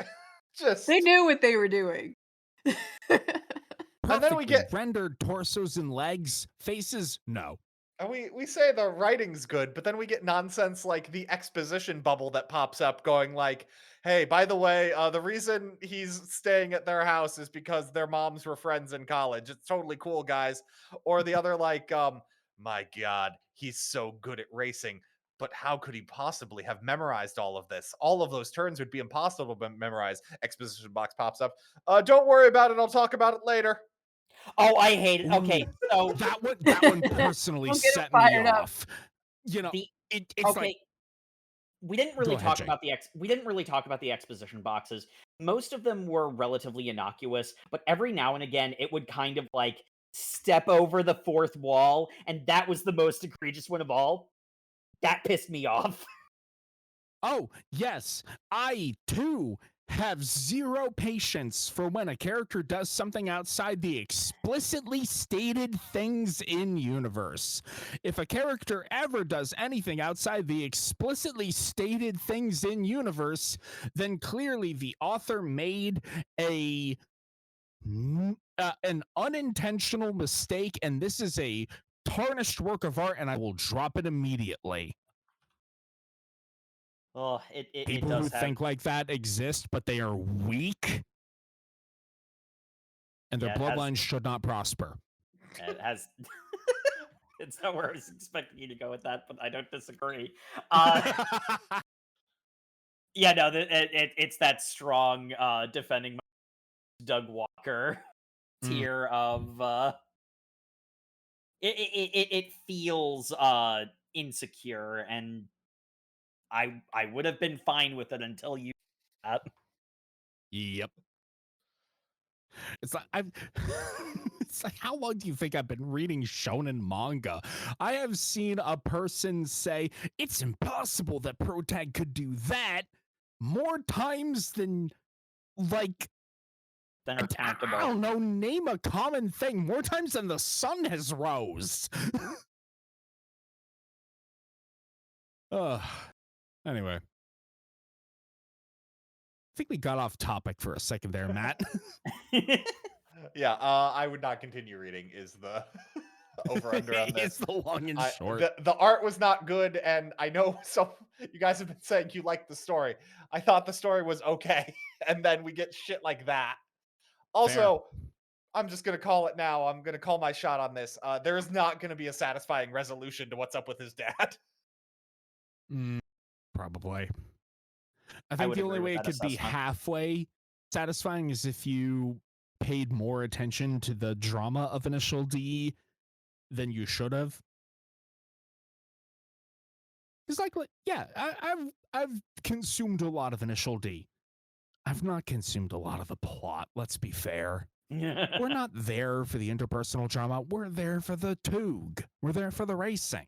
just. They knew what they were doing. And then we get rendered torsos and legs, faces. No. And we say the writing's good, but then we get nonsense like the exposition bubble that pops up going like, hey, by the way, the reason he's staying at their house is because their moms were friends in college. It's totally cool, guys. Or the other like, my God, he's so good at racing, but how could he possibly have memorized all of this? All of those turns would be impossible to memorize. Exposition box pops up. Don't worry about it. I'll talk about it later. Oh, I hate it. Okay, so that one personally set me off. You know, it's okay. like we didn't really talk about the exposition boxes. Most of them were relatively innocuous, but every now and again it would kind of like step over the fourth wall, and that was the most egregious one of all. That pissed me off. Oh, yes. I too have zero patience for when a character does something outside the explicitly stated things in universe. If a character ever does anything outside the explicitly stated things in universe, then clearly the author made an unintentional mistake, and this is a tarnished work of art, and I will drop it immediately. Oh, People who think like that exist, but they are weak, and their bloodlines should not prosper. It has. It's not where I was expecting you to go with that, but I don't disagree. Yeah, no, it's that strong defending Doug Walker Mm. tier of it feels insecure, and I would have been fine with it until you Yep. It's like I've it's like, how long do you think I've been reading shonen manga? I have seen a person say it's impossible that Protag could do that more times than, like, then are I countable. don't know, name a common thing, more times than the sun has rose. Anyway, I think we got off topic for a second there, Matt. Yeah, I would not continue reading is the over under on this. It's the long and short. The art was not good, and I know some you guys have been saying you liked the story. I thought the story was okay, and then we get shit like that. Also, I'm just gonna call it now. I'm gonna call my shot on this. There is not gonna be a satisfying resolution to what's up with his dad. Probably. I I think would the only agree with way it that could be assessment. halfway satisfying is if you paid more attention to the drama of Initial D than you should have. It's like, yeah, I've consumed a lot of Initial D. I've not consumed a lot of the plot. Let's be fair. We're not there for the interpersonal drama. We're there for the toog. We're there for the racing.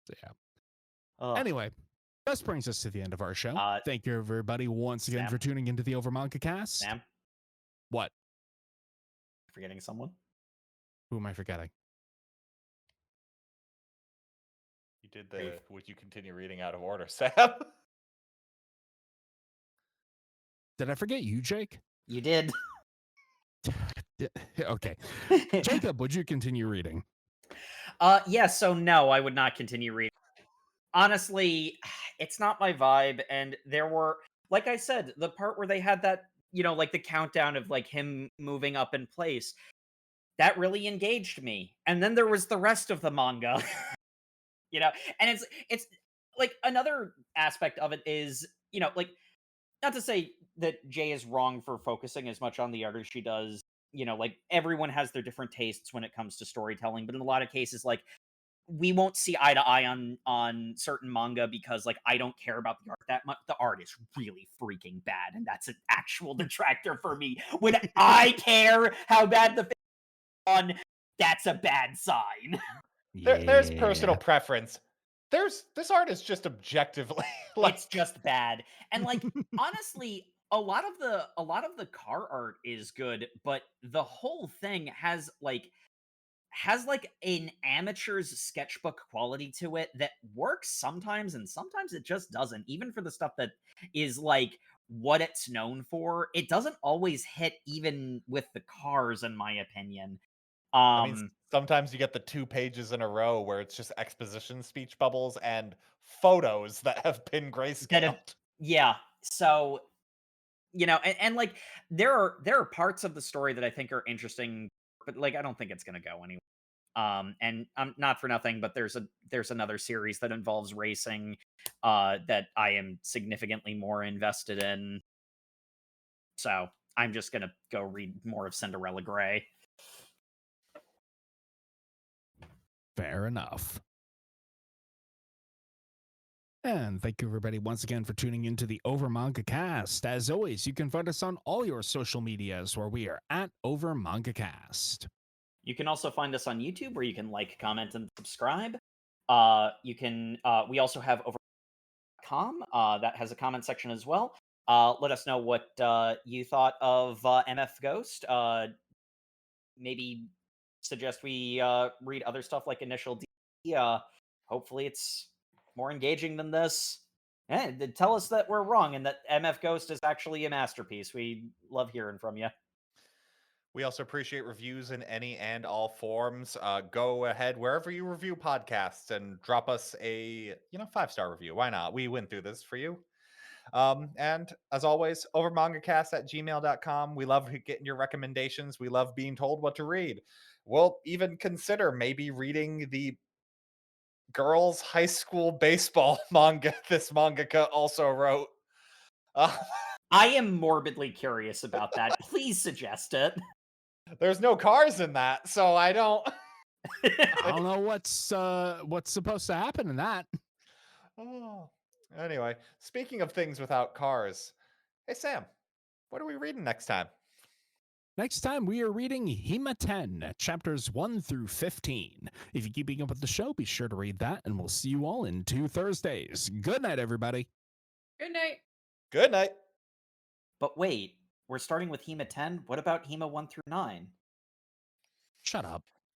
So, yeah. Anyway, this brings us to the end of our show. Thank you, everybody, once again for tuning into the Over Manga Cast. Sam? What? Forgetting someone? Who am I forgetting? You did the would you continue reading out of order, Sam? Did I forget you, Jake? You did. Okay. Jacob, would you continue reading? Yeah, so no, I would not continue reading. Honestly, it's not my vibe, and there were, like I said, the part where they had that, like the countdown of like him moving up in place, that really engaged me. And then there was the rest of the manga. And it's like another aspect of it is, like, not to say that Jay is wrong for focusing as much on the art as she does. Like everyone has their different tastes when it comes to storytelling, but in a lot of cases, like we won't see eye to eye on certain manga because like I don't care about the art that much. The art is really freaking bad, and that's an actual detractor for me. When I care how bad the on, that's a bad sign. There's personal preference. This art is just objectively like it's just bad. And like honestly, a lot of the car art is good, but the whole thing has like an amateur's sketchbook quality to it that works sometimes and sometimes it just doesn't. Even for the stuff that is like what it's known for, it doesn't always hit even with the cars in my opinion. I mean, sometimes you get the 2 pages in a row where it's just exposition speech bubbles and photos that have been grayscaled. Yeah. So, and like there are parts of the story that I think are interesting, but like I don't think it's gonna go anywhere. And not for nothing, but there's another series that involves racing that I am significantly more invested in. So I'm just gonna go read more of Cinderella Gray. Fair enough. And thank you, everybody, once again for tuning into the Over Manga Cast. As always, you can find us on all your social medias where we are at Over Manga Cast. You can also find us on YouTube where you can like, comment, and subscribe. You can. We also have over.com that has a comment section as well. Let us know what you thought of MF Ghost. Maybe suggest we read other stuff like Initial D. Hopefully, it's more engaging than this. And tell us that we're wrong and that MF Ghost is actually a masterpiece. We love hearing from you. We also appreciate reviews in any and all forms. Go ahead wherever you review podcasts and drop us a 5-star review. Why not? We went through this for you. And as always, overmangacast@gmail.com. We love getting your recommendations. We love being told what to read. We'll even consider maybe reading the girls' high school baseball manga this mangaka also wrote. I am morbidly curious about that. Please suggest it. There's no cars in that, so I don't. I don't know what's supposed to happen in that. Oh. Anyway, speaking of things without cars, hey Sam, what are we reading next time? Next time, we are reading Hima 10, chapters 1 through 15. If you're keeping up with the show, be sure to read that, and we'll see you all in 2 Thursdays. Good night, everybody. Good night. Good night. But wait, we're starting with Hema 10? What about Hema 1 through 9? Shut up.